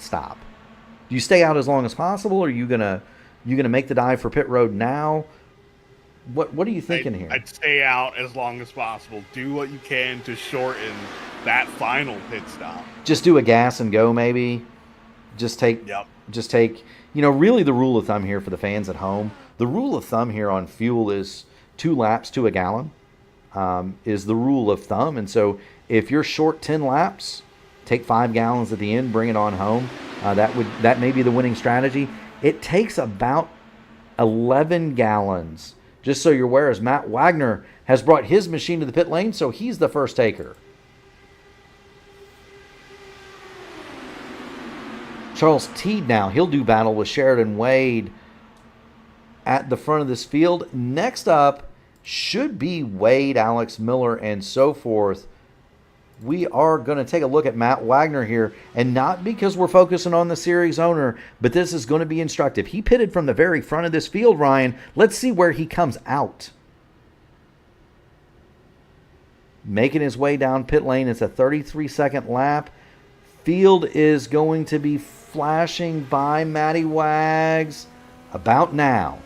stop? Do you stay out as long as possible, or are you gonna make the dive for pit road now? What are you thinking here? I'd stay out as long as possible. Do what you can to shorten that final pit stop. Just do a gas and go, maybe. Just take. Really the rule of thumb here for the fans at home, the rule of thumb here on fuel is 2 laps to a gallon is the rule of thumb. And so if you're short 10 laps, take 5 gallons at the end, bring it on home. That may be the winning strategy. It takes about 11 gallons, just so you're aware, as Matt Wagner has brought his machine to the pit lane, so he's the first taker. Charles Teed now, he'll do battle with Sheridan Wade at the front of this field. Next up should be Wade, Alex Miller, and so forth. We are going to take a look at Matt Wagner here, and not because we're focusing on the series owner, but this is going to be instructive. He pitted from the very front of this field, Ryan. Let's see where he comes out. Making his way down pit lane. It's a 33-second lap. Field is going to be flashing by Matty Wags about now.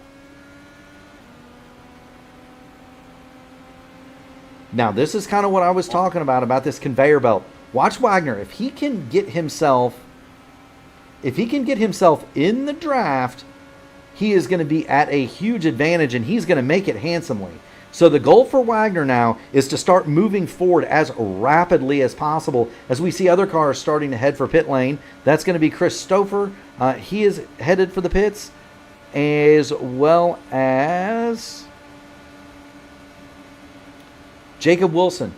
Now, this is kind of what I was talking about this conveyor belt. Watch Wagner. If he can get himself in the draft, he is going to be at a huge advantage, and he's going to make it handsomely. So the goal for Wagner now is to start moving forward as rapidly as possible as we see other cars starting to head for pit lane. That's going to be Chris Stouffer. He is headed for the pits, as well as Jacob Wilson.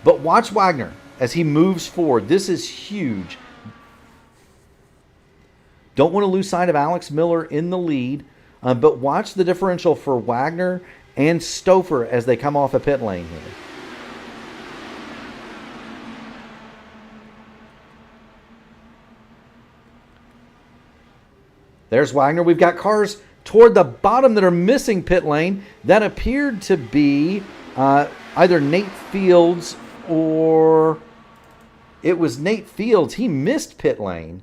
But watch Wagner as he moves forward. This is huge. Don't want to lose sight of Alex Miller in the lead, but watch the differential for Wagner and Stouffer as they come off a pit lane here. There's Wagner. We've got cars toward the bottom that are missing pit lane. That appeared to be either Nate Fields or it was Nate Fields. He missed pit lane.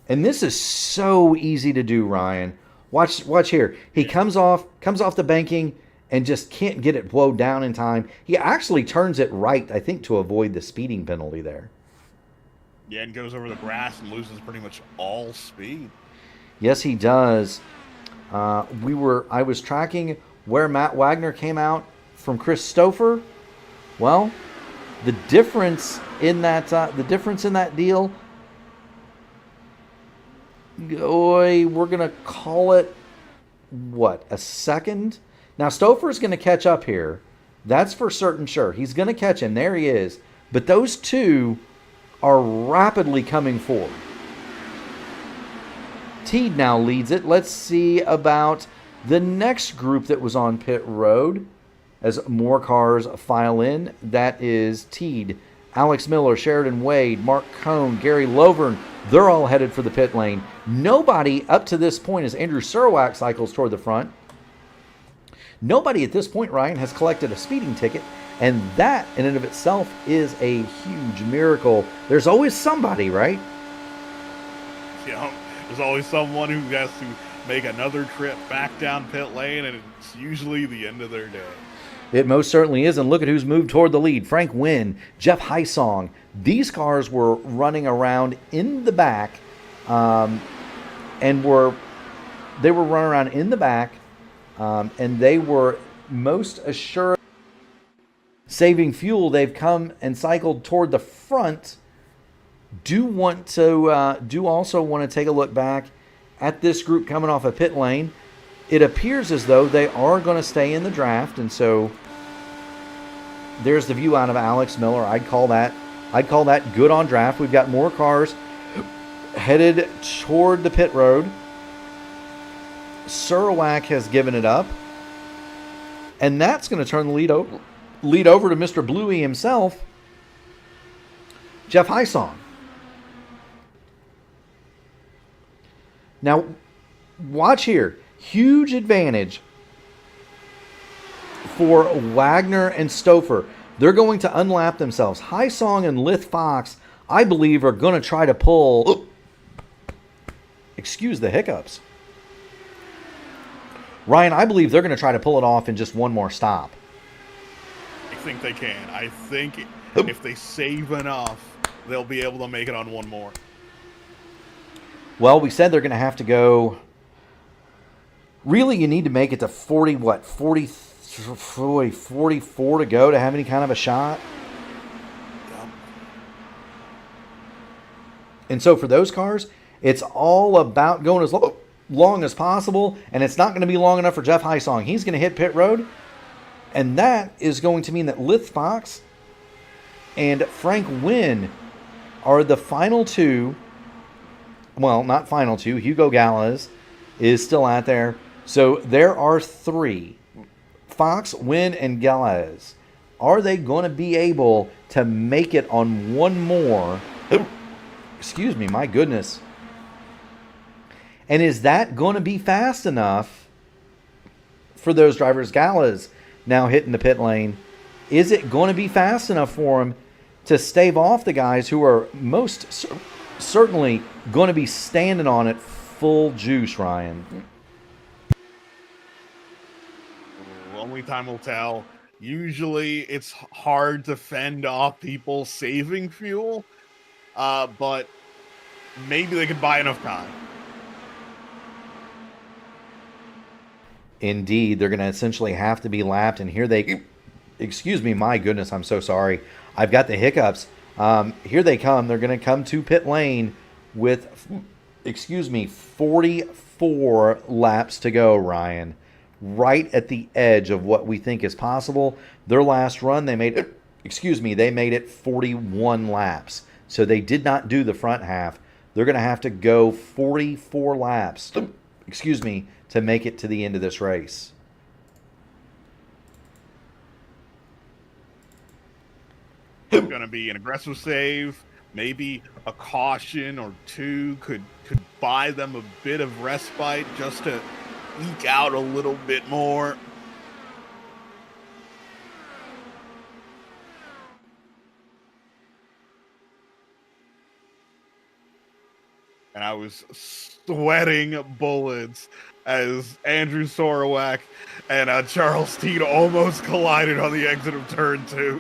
And this is so easy to do, Ryan. Watch here. He comes off the banking and just can't get it blowed down in time. He actually turns it right, I think, to avoid the speeding penalty there. Yeah, and goes over the grass and loses pretty much all speed. Yes, he does. I was tracking where Matt Wagner came out from Chris Stouffer. Well, the difference in that deal, we're going to call it, a second? Now, Stouffer's going to catch up here. That's for certain sure. He's going to catch him. There he is. But those two are rapidly coming forward. Teed now leads it. Let's see about the next group that was on pit road as more cars file in. That is Teed, Alex Miller, Sheridan Wade, Mark Cohn, Gary Lovern. They're all headed for the pit lane. Nobody up to this point, as Andrew Surwack cycles toward the front, nobody at this point, Ryan, has collected a speeding ticket, and that in and of itself is a huge miracle. There's always somebody, right? Yeah, there's always someone who has to make another trip back down pit lane, and it's usually the end of their day. It most certainly is, and look at who's moved toward the lead. Frank Wynn, Jeff Heisong. These cars were running around in the back, and they were running around in the back, and they were most assured saving fuel. They've come and cycled toward the front. Do also want to take a look back at this group coming off a pit lane. It appears as though they are going to stay in the draft, and so there's the view out of Alex Miller. I'd call that good on draft. We've got more cars headed toward the pit road. Surawak has given it up, and that's going to turn the lead over to Mr. Bluey himself, Jeff Heisong. Now, watch here. Huge advantage for Wagner and Stouffer. They're going to unlap themselves. Heisong and Lith Fox, I believe, are going to try to pull... Excuse the hiccups. Ryan, I believe they're going to try to pull it off in just one more stop. I think they can. I think if they save enough, they'll be able to make it on one more. Well, we said they're going to have to go... Really, you need to make it to 44 to go to have any kind of a shot. Yep. And so for those cars, it's all about going as long as possible, and it's not going to be long enough for Jeff Heisong. He's going to hit pit road, and that is going to mean that Lith Fox and Frank Wynn are the final two. Well, not final two. Hugo Gallas is still out there. So there are three. Fox, Wynn, and Gallas. Are they going to be able to make it on one more? Excuse me, my goodness. And is that going to be fast enough for those drivers? Gallas now hitting the pit lane. Is it going to be fast enough for him to stave off the guys who are most certainly going to be standing on it full juice, Ryan? Only time will tell. Usually it's hard to fend off people saving fuel, but maybe they could buy enough time. Indeed, they're going to essentially have to be lapped, and here they... Excuse me, my goodness, I'm so sorry. I've got the hiccups. Here they come. They're going to come to pit lane with, 44 laps to go, Ryan. Right at the edge of what we think is possible. Their last run, they made it 41 laps. So they did not do the front half. They're going to have to go 44 laps, to make it to the end of this race. It's going to be an aggressive save. Maybe a caution or two could buy them a bit of respite just to eke out a little bit more. And I was sweating bullets as Andrew Sorowak and Charles Teed almost collided on the exit of turn 2.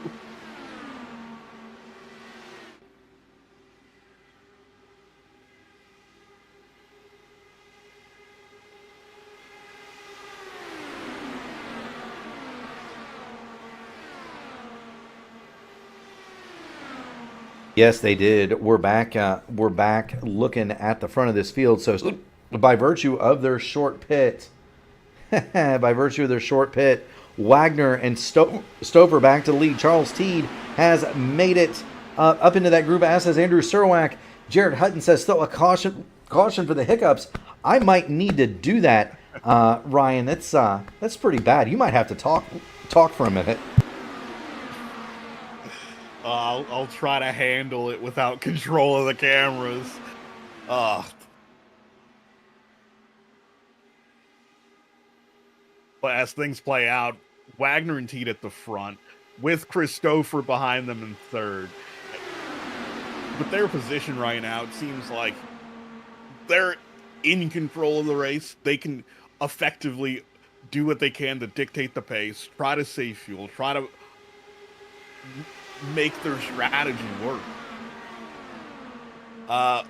Yes, they did. We're back looking at the front of this field. So by virtue of their short pit, Wagner and Stouffer back to the lead. Charles Teed has made it up into that group, as has Andrew Surawak. Jared Hutton says, still a caution for the hiccups. I might need to do that, Ryan. That's pretty bad. You might have to talk for a minute. I'll try to handle it without control of the cameras. But as things play out, Wagner and Teed at the front, with Christopher behind them in third. With their position right now, it seems like they're in control of the race. They can effectively do what they can to dictate the pace, try to save fuel, try to make their strategy work. Uh,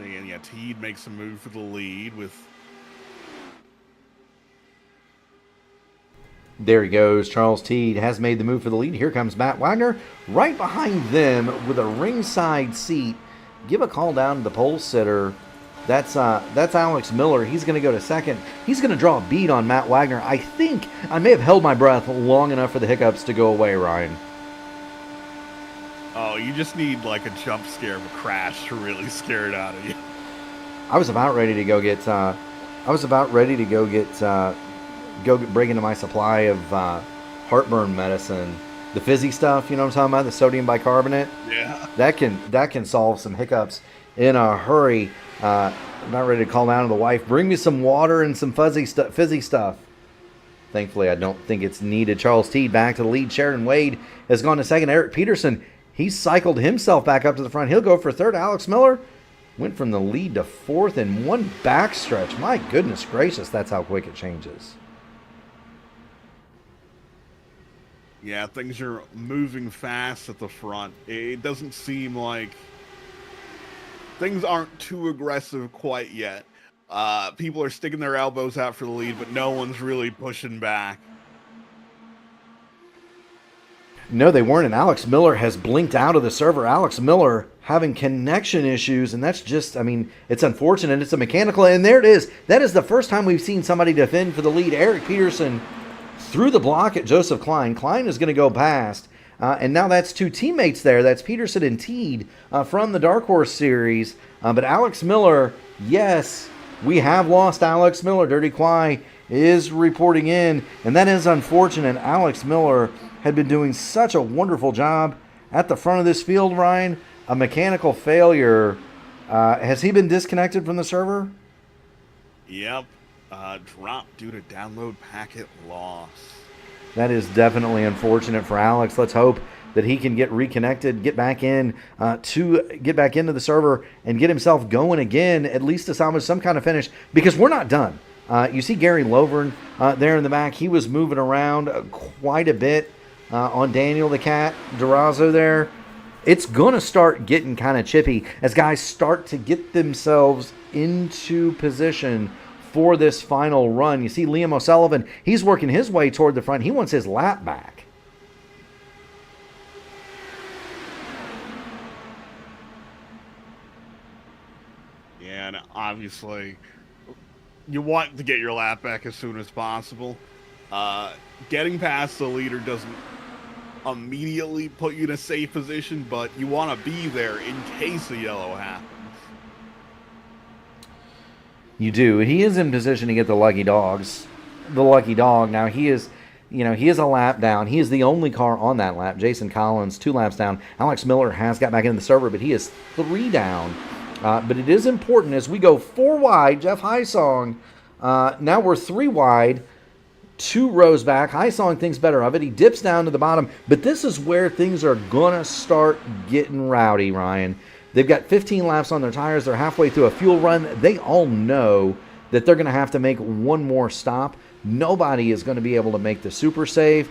and yeah, Teed makes a move for the lead with. There he goes. Charles Teed has made the move for the lead. Here comes Matt Wagner right behind them with a ringside seat. Give a call down to the pole sitter. That's Alex Miller. He's going to go to second. He's going to draw a bead on Matt Wagner. I think I may have held my breath long enough for the hiccups to go away, Ryan. Oh, you just need like a jump scare of a crash to really scare it out of you. I was about ready to go get. Break into my supply of heartburn medicine, the fizzy stuff. You know what I'm talking about? The sodium bicarbonate. Yeah. That can solve some hiccups in a hurry. I'm not ready to call down to the wife. Bring me some water and some fizzy stuff. Thankfully, I don't think it's needed. Charles Teed back to the lead. Sheridan Wade has gone to second. Eric Peterson, he's cycled himself back up to the front. He'll go for third. Alex Miller went from the lead to fourth in one backstretch. My goodness gracious, that's how quick it changes. Yeah, things are moving fast at the front. It doesn't seem like things aren't too aggressive quite yet. People are sticking their elbows out for the lead, but no one's really pushing back. No, they weren't, and Alex Miller has blinked out of the server. Alex Miller having connection issues, and that's just, I mean, it's unfortunate. It's a mechanical, and there it is. That is the first time we've seen somebody defend for the lead. Eric Peterson through the block at Joseph Klein. Klein is going to go past, and now that's two teammates there. That's Peterson and Teed from the Dark Horse Series. But Alex Miller, yes, we have lost Alex Miller. Dirty Quai is reporting in, and that is unfortunate. Alex Miller had been doing such a wonderful job at the front of this field, Ryan. A mechanical failure. Has he been disconnected from the server? Yep. Dropped due to download packet loss. That is definitely unfortunate for Alex. Let's hope that he can get reconnected, get back into the server, and get himself going again, at least to salvage some kind of finish, because we're not done. You see Gary Lovern there in the back. He was moving around quite a bit on Daniel the Cat Durazo there. It's going to start getting kind of chippy as guys start to get themselves into position for this final run. You see Liam O'Sullivan, he's working his way toward the front. He wants his lap back. Yeah, and obviously you want to get your lap back as soon as possible. Getting past the leader doesn't immediately put you in a safe position, but you want to be there in case the yellow happens. You do. He is in position to get the lucky dog. Now he is a lap down. He is the only car on that lap. Jason Collins 2 laps down. Alex Miller has got back into the server, but he is 3 down. But it is important as we go 4 wide. Jeff Highsong, now we're 3 wide, 2 rows back. Highsong thinks better of it. He dips down to the bottom, but this is where things are going to start getting rowdy, Ryan. They've got 15 laps on their tires. They're halfway through a fuel run. They all know that they're going to have to make one more stop. Nobody is going to be able to make the super save.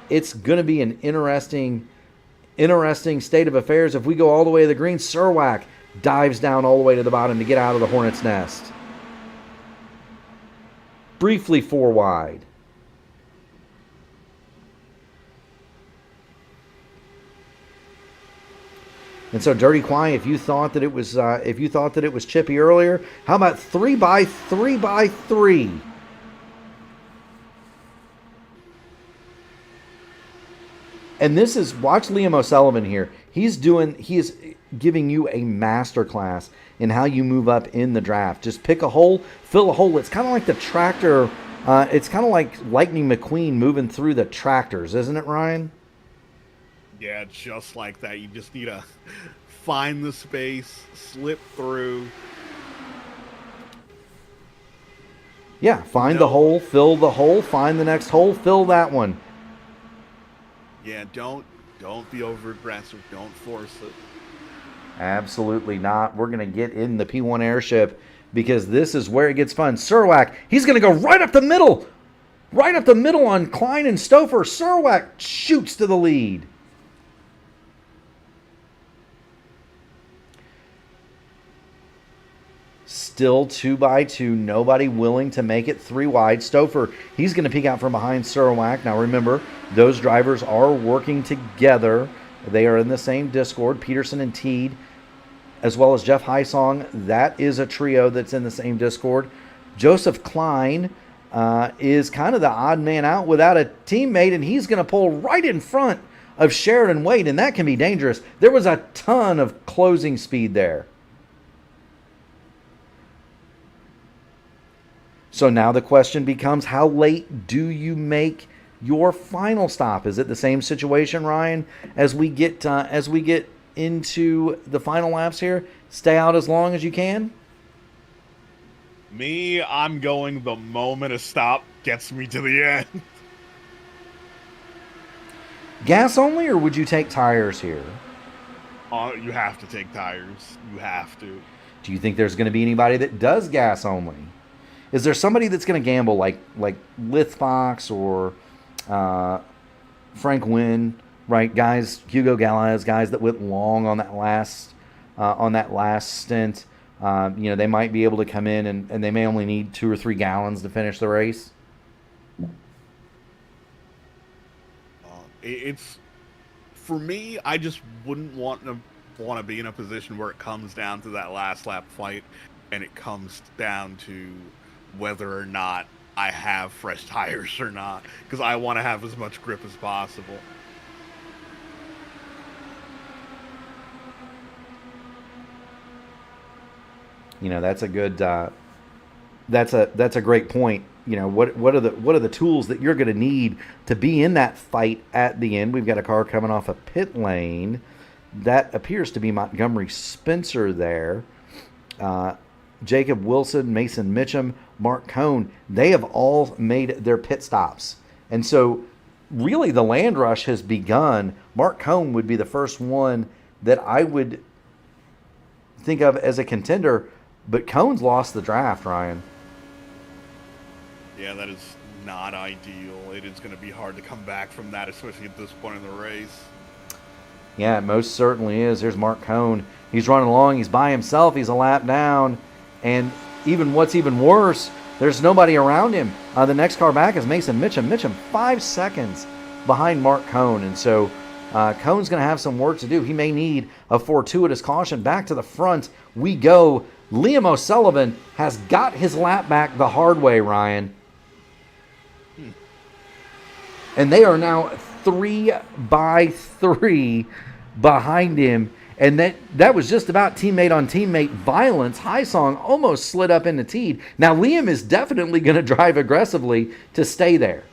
It's going to be an interesting state of affairs. If we go all the way to the green, Surwack dives down all the way to the bottom to get out of the Hornet's nest. Briefly 4 wide. And so, Dirty Quiet, if you thought that it was chippy earlier, how about 3x3x3? And this is, watch Liam O'Sullivan here. He is giving you a master class in how you move up in the draft. Just pick a hole, fill a hole. It's kind of like the tractor. It's kind of like Lightning McQueen moving through the tractors, isn't it, Ryan? Yeah, just like that. You just need to find the space, slip through. Yeah, find the hole, fill the hole, find the next hole, fill that one. Yeah, don't be over aggressive. Don't force it. Absolutely not. We're going to get in the P1 airship because this is where it gets fun. Surwack, he's going to go right up the middle. Right up the middle on Klein and Stouffer. Surwack shoots to the lead. Still 2x2. Nobody willing to make it 3 wide. Stouffer, he's going to peek out from behind Surwack. Now remember, those drivers are working together. They are in the same Discord. Peterson and Teed, as well as Jeff Hysong. That is a trio that's in the same Discord. Joseph Klein is kind of the odd man out without a teammate, and he's going to pull right in front of Sheridan Wade, and that can be dangerous. There was a ton of closing speed there. So now the question becomes, how late do you make your final stop? Is it the same situation, Ryan, as we get into the final laps here? Stay out as long as you can? Me, I'm going the moment a stop gets me to the end. Gas only, or would you take tires here? You have to take tires. You have to. Do you think there's going to be anybody that does gas only? Is there somebody that's going to gamble like Lithfox or Frank Wynn, right? Guys, Hugo Galaz, guys that went long on that last stint. They might be able to come in and they may only need 2 or 3 gallons to finish the race. It's, for me, I just wouldn't want to be in a position where it comes down to that last lap fight and it comes down to whether or not I have fresh tires or not, because I want to have as much grip as possible. That's a good that's a great point. What are the tools that you're going to need to be in that fight at the end? We've got a car coming off a pit lane. That appears to be Montgomery Spencer there. Jacob Wilson, Mason Mitchum, Mark Cohn, they have all made their pit stops. And so really the land rush has begun. Mark Cohn would be the first one that I would think of as a contender, but Cohn's lost the draft, Ryan. Yeah, that is not ideal. It is going to be hard to come back from that, especially at this point in the race. Yeah, it most certainly is. Here's Mark Cohn. He's running along. He's by himself. He's a lap down. And what's even worse, there's nobody around him. The next car back is Mason Mitchum. Mitchum 5 seconds behind Mark Cohn. And so Cohn's going to have some work to do. He may need a fortuitous caution. Back to the front we go. Liam O'Sullivan has got his lap back the hard way, Ryan. And they are now 3x3 behind him. And that was just about teammate on teammate violence. Hysong almost slid up into Teed. Now Liam is definitely going to drive aggressively to stay there.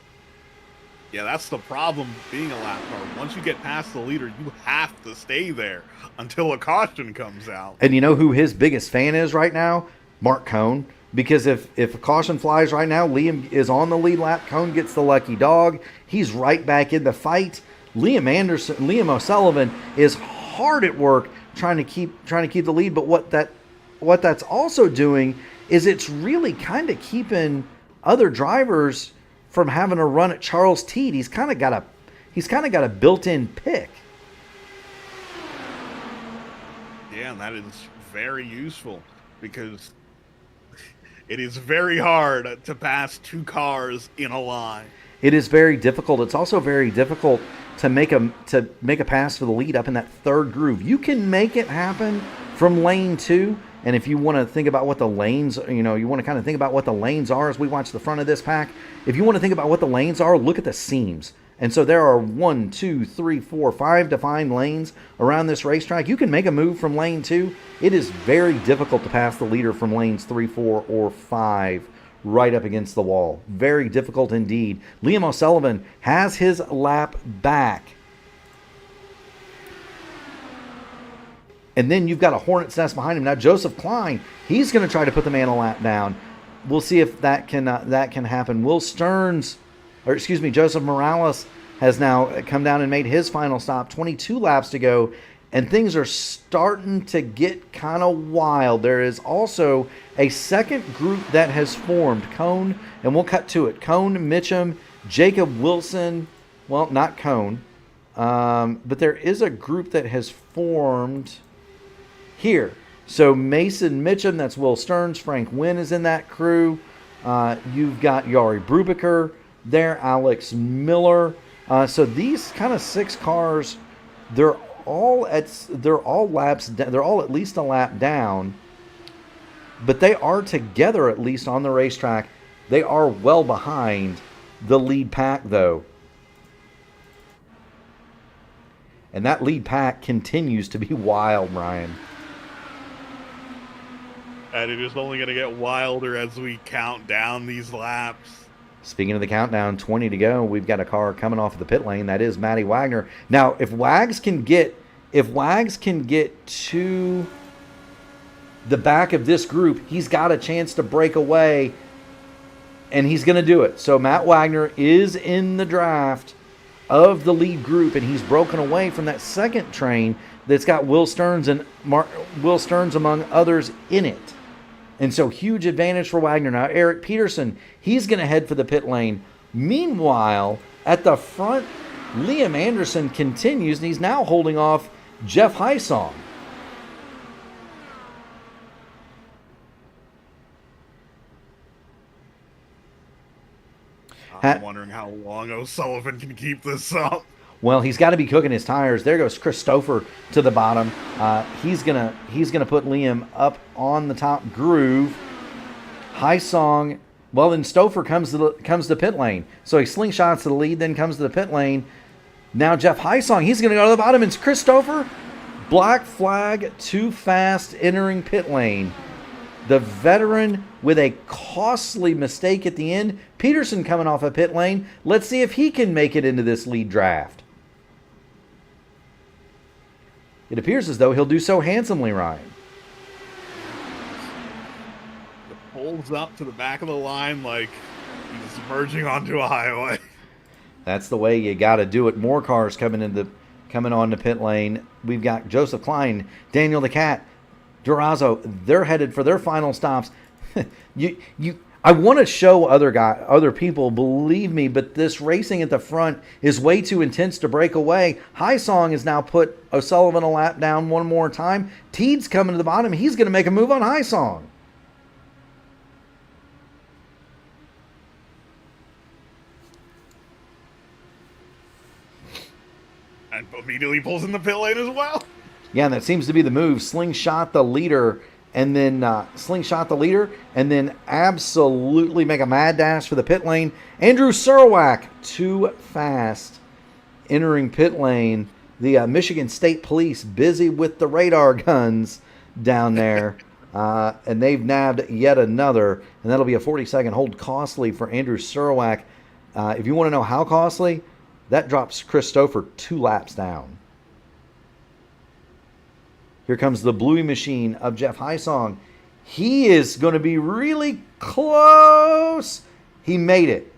Yeah, that's the problem being a lap car. Once you get past the leader, you have to stay there until a caution comes out. And you know who his biggest fan is right now? Mark Cohn. Because if a caution flies right now, Liam is on the lead lap. Cohn gets the lucky dog. He's right back in the fight. Liam O'Sullivan is hard at work trying to keep the lead, but what that's also doing is it's really kind of keeping other drivers from having a run at Charles Teed. He's kind of got a built-in pick. Yeah, and that is very useful because it is very hard to pass 2 cars in a line. It is very difficult. It's also very difficult to make a pass for the lead up in that third groove. You can make it happen from lane 2. And if you want to think about what the lanes, you want to kind of think about what the lanes are as we watch the front of this pack. If you want to think about what the lanes are, look at the seams. And so there are 1, 2, 3, 4, 5 defined lanes around this racetrack. You can make a move from lane 2. It is very difficult to pass the leader from lanes 3, 4, or 5 right up against the wall. Very difficult indeed. Liam O'Sullivan has his lap back. And then you've got a hornet's nest behind him. Now Joseph Klein, he's going to try to put the man a lap down. We'll see if that can happen. Joseph Morales has now come down and made his final stop. 22 laps to go, and things are starting to get kind of wild. There is also a second group that has formed. Cone, and we'll cut to it. Cone, Mitchum, Jacob Wilson. Well, not Cone, but there is a group that has formed here. So Mason Mitchum, that's Will Stearns. Frank Wynn is in that crew. You've got Yari Brubaker there, Alex Miller. So these kind of 6 cars, they're all at least a lap down, but they are together at least on the racetrack. They are well behind the lead pack though. And that lead pack continues to be wild, Ryan. And it is only going to get wilder as we count down these laps. Speaking of the countdown, 20 to go. We've got a car coming off of the pit lane. That is Matty Wagner. Now, if Wags can get to the back of this group, he's got a chance to break away, and he's going to do it. So Matt Wagner is in the draft of the lead group, and he's broken away from that second train that's got Will Stearns among others in it. And so huge advantage for Wagner. Now Eric Peterson, he's going to head for the pit lane. Meanwhile, at the front, Liam Anderson continues, and he's now holding off Jeff Hysong. I'm wondering how long O'Sullivan can keep this up. Well, he's got to be cooking his tires. There goes Chris Stouffer to the bottom. He's gonna put Liam up on the top groove. Hysong. Well, then Stouffer comes to pit lane. So he slingshots to the lead, then comes to the pit lane. Now Jeff Hysong, he's going to go to the bottom. It's Chris Stouffer. Black flag, too fast, entering pit lane. The veteran with a costly mistake at the end. Peterson coming off a pit lane. Let's see if he can make it into this lead draft. It appears as though he'll do so handsomely, Ryan. It pulls up to the back of the line like he's merging onto a highway. That's the way you got to do it. More cars coming on the pit lane. We've got Joseph Klein, Daniel the Cat, Durazo. They're headed for their final stops. I want to show other people, believe me, but this racing at the front is way too intense to break away. Hysong has now put O'Sullivan a lap down one more time. Teed's coming to the bottom. He's going to make a move on Hysong. And immediately pulls in the pit lane as well. Yeah, and that seems to be the move. Slingshot the leader, and then absolutely make a mad dash for the pit lane. Andrew Surwack, too fast, entering pit lane. The Michigan State Police busy with the radar guns down there, and they've nabbed yet another, and that'll be a 40-second hold, costly for Andrew Surwack. If you want to know how costly, that drops Chris Stouffer 2 laps down. Here comes the Bluey machine of Jeff Hysong. He is going to be really close. He made it.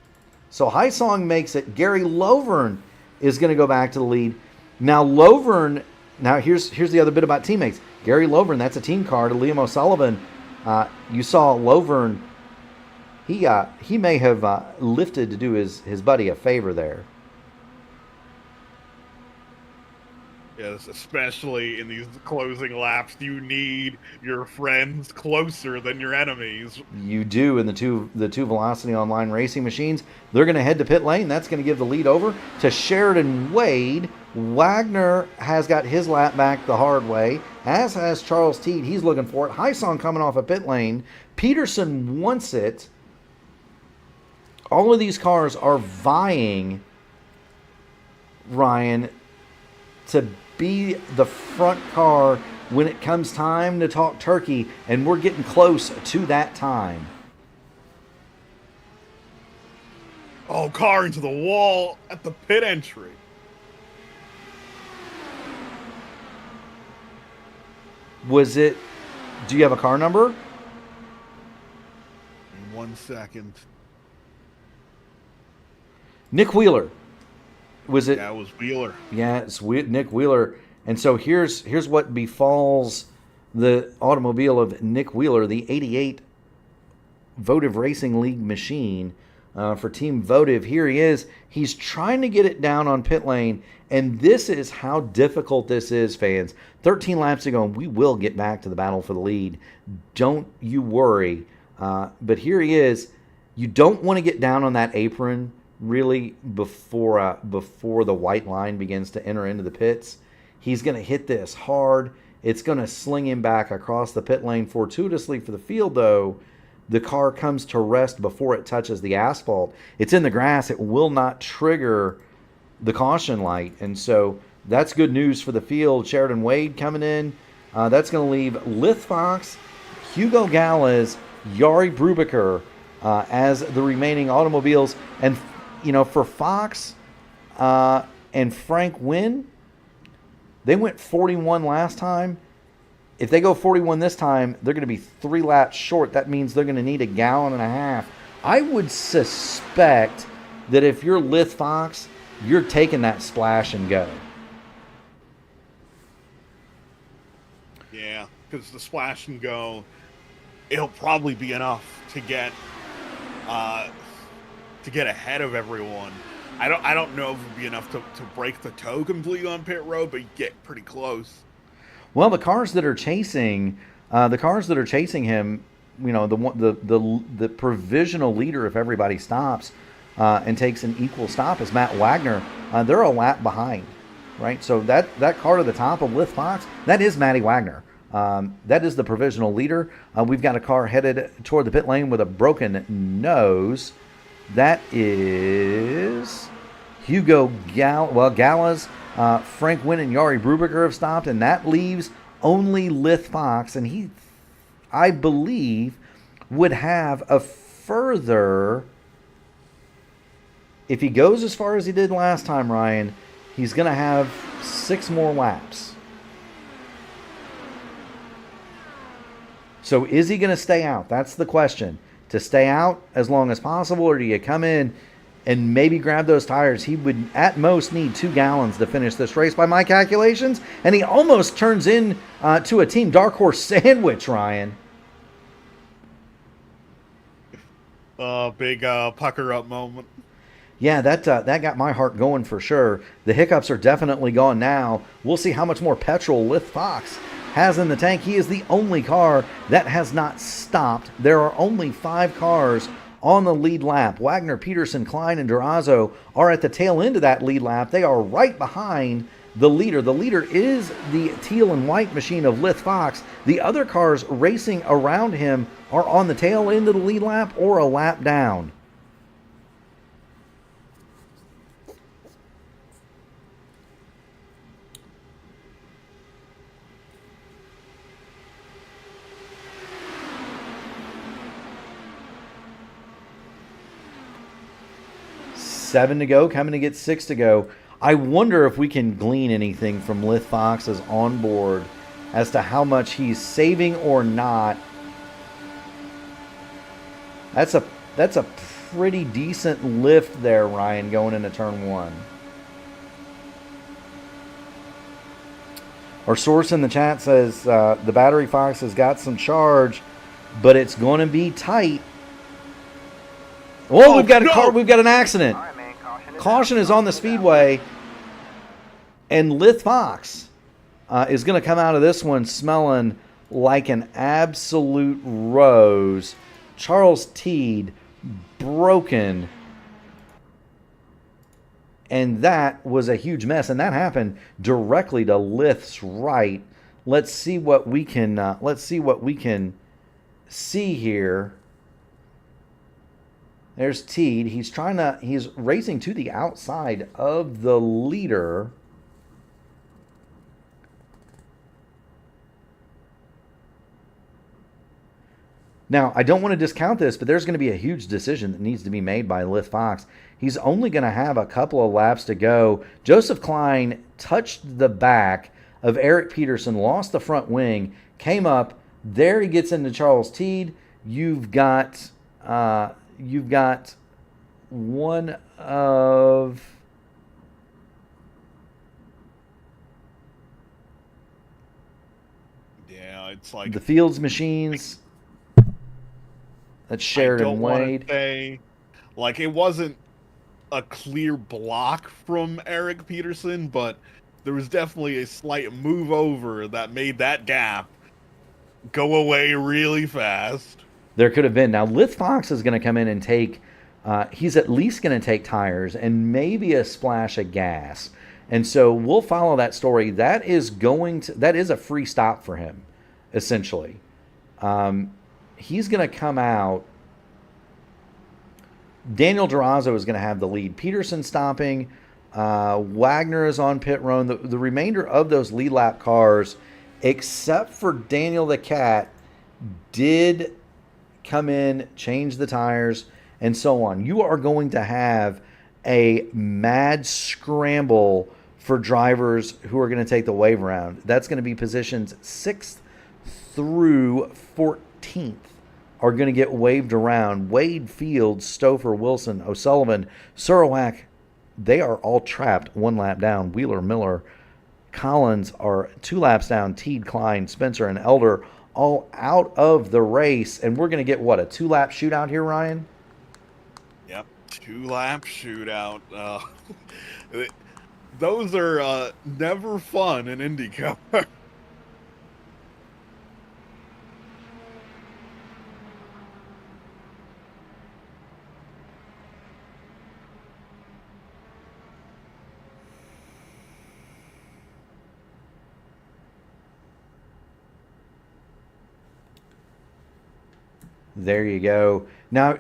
So Hysong makes it. Gary Lovern is going to go back to the lead. Now here's the other bit about teammates. Gary Lovern, that's a team car to Liam O'Sullivan. You saw Lovern. He may have lifted to do his buddy a favor there. Yes, especially in these closing laps, you need your friends closer than your enemies. You do in the two Velocity Online racing machines. They're going to head to pit lane. That's going to give the lead over to Sheridan Wade. Wagner has got his lap back the hard way, as has Charles Teed. He's looking for it. Hyson coming off a pit lane. Peterson wants it. All of these cars are vying, Ryan, to be the front car when it comes time to talk turkey, and we're getting close to that time. Oh, car into the wall at the pit entry. Was it... Do you have a car number? In 1 second. Nick Wheeler. Was it? That was Wheeler. Yeah, it's Nick Wheeler. And so here's what befalls the automobile of Nick Wheeler, the 88 Votive Racing League machine for Team Votive. Here he is. He's trying to get it down on pit lane, and this is how difficult this is, fans. 13 laps to go, and we will get back to the battle for the lead. Don't you worry. But here he is. You don't want to get down on that apron really before the white line begins to enter into the pits. He's going to hit this hard. It's going to sling him back across the pit lane. Fortuitously for the field, though, the car comes to rest before it touches the asphalt. It's in the grass. It will not trigger the caution light. And so that's good news for the field. Sheridan Wade coming in. That's going to leave Lith Fox, Hugo Gallas, Yari Brubaker as the remaining automobiles. And for Fox and Frank Wynn, they went 41 last time. If they go 41 this time, they're going to be 3 laps short. That means they're going to need 1.5 gallons. I would suspect that if you're Lith Fox, you're taking that splash and go. Yeah, because the splash and go, it'll probably be enough to get ahead of everyone. I don't know if it'd be enough to break the toe completely on pit road, but you get pretty close. Well, the cars that are chasing him, the provisional leader if everybody stops and takes an equal stop is Matt Wagner. They're a lap behind, right? So that car to the top of Lith Fox, that is Matty Wagner. That is the provisional leader. We've got a car headed toward the pit lane with a broken nose. That is Hugo Gallas, Frank Wynn, and Yari Brubaker have stopped, and that leaves only Lith Fox, and he, I believe, would have a further... If he goes as far as he did last time, Ryan, he's going to have 6 more laps. So is he going to stay out? That's the question. To stay out as long as possible, or do you come in and maybe grab those tires? He would at most need 2 gallons to finish this race by my calculations, and he almost turns in to a Team Dark Horse sandwich, Ryan. Big pucker up moment. Yeah, that got my heart going for sure. The hiccups are definitely gone now. We'll see how much more petrol Lith Fox has in the tank. He is the only car that has not stopped. There are only 5 cars on the lead lap. Wagner, Peterson, Klein, and Durazo are at the tail end of that lead lap. They are right behind the leader. The leader is the teal and white machine of Lith Fox. The other cars racing around him are on the tail end of the lead lap or a lap down. Seven to go, coming to get 6 to go. I wonder if we can glean anything from Lith Fox's onboard as to how much he's saving or not. That's a pretty decent lift there, Ryan, going into turn 1. Our source in the chat says the battery Fox has got some charge, but it's going to be tight. We've got an accident. Caution is on the speedway, And Lith Fox is going to come out of this one smelling like an absolute rose. Charles Teed broken. And that was a huge mess. And that happened directly to Lith's right. Let's see what we can see here. There's Teed. He's racing to the outside of the leader. Now, I don't want to discount this, but there's going to be a huge decision that needs to be made by Lith Fox. He's only going to have a couple of laps to go. Joseph Klein touched the back of Eric Peterson, lost the front wing, came up. There he gets into Charles Teed. You've got one of... Yeah, it's like... the Fields machines. That's Sheridan Wade. Say, like, it wasn't a clear block from Eric Peterson, but there was definitely a slight move over that made that gap go away really fast. There could have been. Now, Lith Fox is going to come in and take, he's at least going to take tires and maybe a splash of gas. And so we'll follow that story. That is a free stop for him, essentially. He's going to come out. Daniel Durazo is going to have the lead. Peterson stopping. Wagner is on pit road. The remainder of those lead lap cars, except for Daniel the Cat, did come in, change the tires, and so on. You are going to have a mad scramble for drivers who are going to take the wave round. That's going to be positions 6th through 14th are going to get waved around. Wade, Fields, Stouffer, Wilson, O'Sullivan, Surowac, they are all trapped 1 lap down. Wheeler, Miller, Collins are 2 laps down. Teed, Klein, Spencer, and Elder all out of the race. And we're going to get, what, a 2-lap shootout here, Ryan? Yep, 2-lap shootout. Those are never fun in IndyCar. There you go. Now,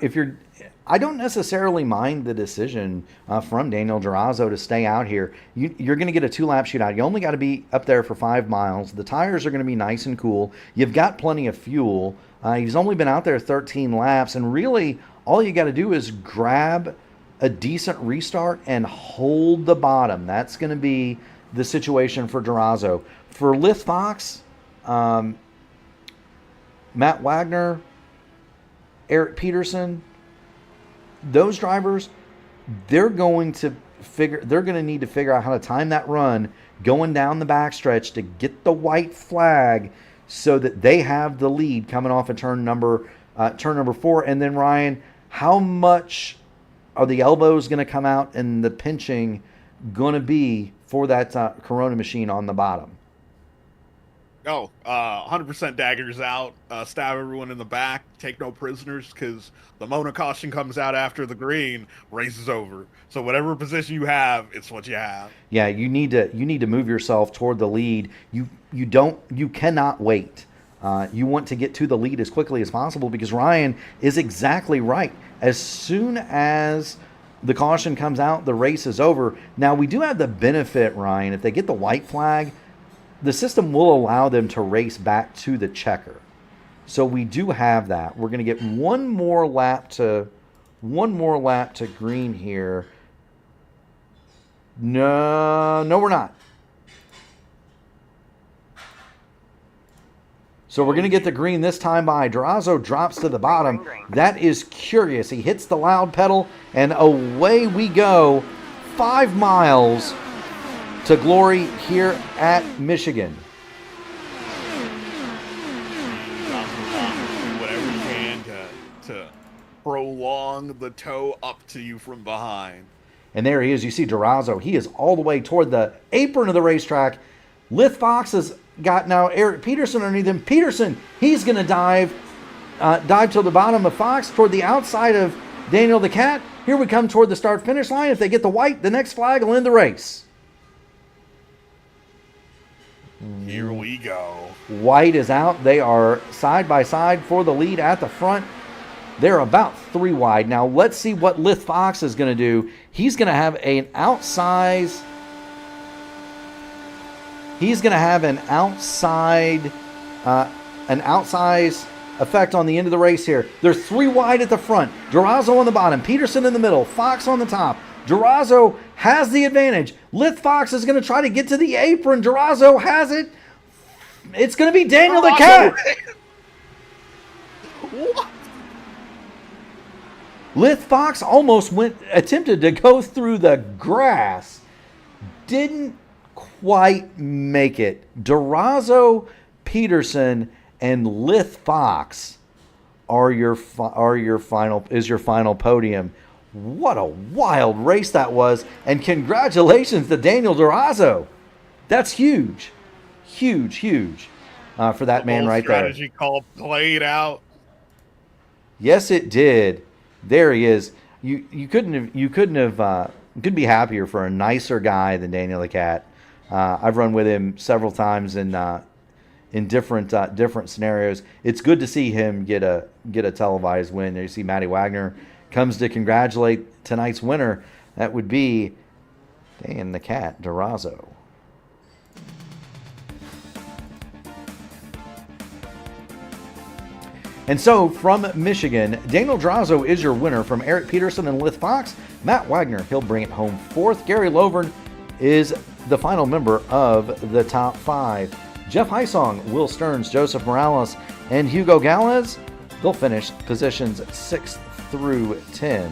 I don't necessarily mind the decision from Daniel Durazo to stay out here. You're going to get a 2-lap shootout. You only got to be up there for 5 miles. The tires are going to be nice and cool. You've got plenty of fuel. He's only been out there 13 laps, and really all you got to do is grab a decent restart and hold the bottom. That's going to be the situation for Durazo. For Lith Fox, Matt Wagner, Eric Peterson, those drivers, they're going to need to figure out how to time that run going down the backstretch to get the white flag so that they have the lead coming off of turn number 4. And then, Ryan, how much are the elbows going to come out and the pinching going to be for that Corona machine on the bottom? 100% daggers out, stab everyone in the back, take no prisoners, because the Mona caution comes out after the green, race is over. So whatever position you have, it's what you have. Yeah, you need to move yourself toward the lead. You cannot wait. You want to get to the lead as quickly as possible, because Ryan is exactly right. As soon as the caution comes out, the race is over. Now, we do have the benefit, Ryan, if they get the white flag, the system will allow them to race back to the checker. So we do have that. We're going to get one more lap to green here. No, we're not. So we're going to get the green this time by. Durazo drops to the bottom. That is curious. He hits the loud pedal, and away we go. 5 miles to glory here at Michigan. Do whatever you can to prolong the tow up to you from behind. And there he is. You see Durazo. He is all the way toward the apron of the racetrack. Lith Fox has got now Eric Peterson underneath him. Peterson, he's going to dive to the bottom of Fox toward the outside of Daniel the Cat. Here we come toward the start-finish line. If they get the white, the next flag will end the race. Here we go. White is out. They are side by side for the lead at the front. They're about 3 wide. Now let's see what Lith Fox is going to do. He's going to have an outside. He's going to have an outside effect on the end of the race here. They're 3 wide at the front. Durazo on the bottom. Peterson in the middle. Fox on the top. Durazo has the advantage. Lith Fox is going to try to get to the apron. Durazo has it. It's going to be Daniel the Cat. What? Lith Fox almost attempted to go through the grass. Didn't quite make it. Durazo, Peterson, and Lith Fox are your final podium. What a wild race that was, and congratulations to Daniel Durazo. That's huge, huge for that man right there. Strategy call played out. Yes, it did. There he is. You couldn't be happier for a nicer guy than Daniel the Cat. I've run with him several times in different scenarios. It's good to see him get a televised win. You see Matty Wagner comes to congratulate tonight's winner. That would be Dan the Cat Durazo. And so, from Michigan, Daniel Durazo is your winner from Eric Peterson and Lith Fox. Matt Wagner, he'll bring it home 4th. Gary Lovern is the final member of the top 5. Jeff Heisong, Will Stearns, Joseph Morales, and Hugo Galez, they'll finish positions 6th through 10.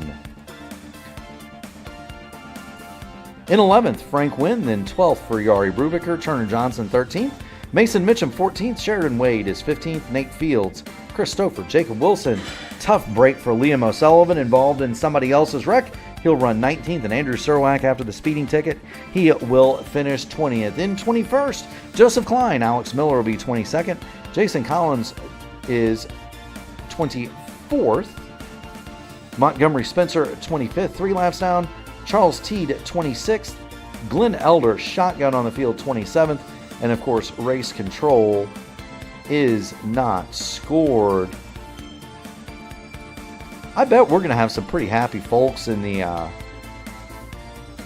In 11th, Frank Wynn, then 12th for Yari Brubaker, Turner Johnson 13th, Mason Mitchum 14th, Sheridan Wade is 15th, Nate Fields, Christopher, Jacob Wilson. Tough break for Liam O'Sullivan, involved in somebody else's wreck. He'll run 19th, and Andrew Serwack after the speeding ticket. He will finish 20th. In 21st, Joseph Klein. Alex Miller will be 22nd. Jason Collins is 24th. Montgomery Spencer 25th, 3 laps down. Charles Teed 26th. Glenn Elder shotgun on the field 27th. And of course, race control is not scored. I bet we're going to have some pretty happy folks in the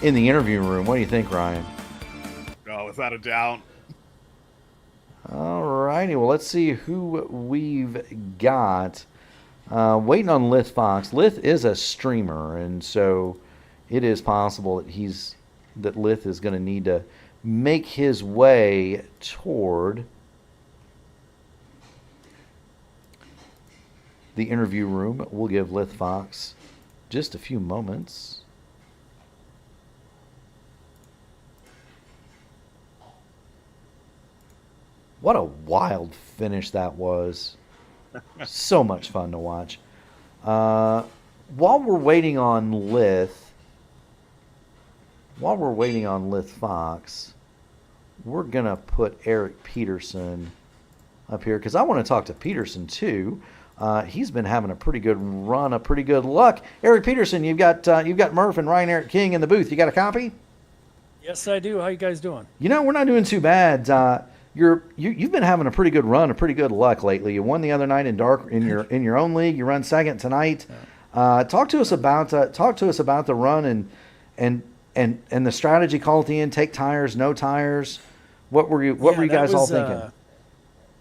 interview room. What do you think, Ryan? Oh, without a doubt. All righty. Well, let's see who we've got. Waiting on Lith Fox. Lith is a streamer, and so it is possible that Lith is going to need to make his way toward the interview room. We'll give Lith Fox just a few moments. What a wild finish that was. So much fun to watch. While we're waiting on Lith Fox, we're going to put Eric Peterson up here because I want to talk to Peterson too. He's been having a pretty good run, a pretty good luck. Eric Peterson, you've got Murph and Ryan Eric King in the booth. You got a copy? Yes, I do. How you guys doing? We're not doing too bad. You've been having a pretty good run, a pretty good luck lately. You won the other night in your own league. You run second tonight. Talk to us about the run and the strategy call at the end. Take tires, no tires. What were you guys all thinking?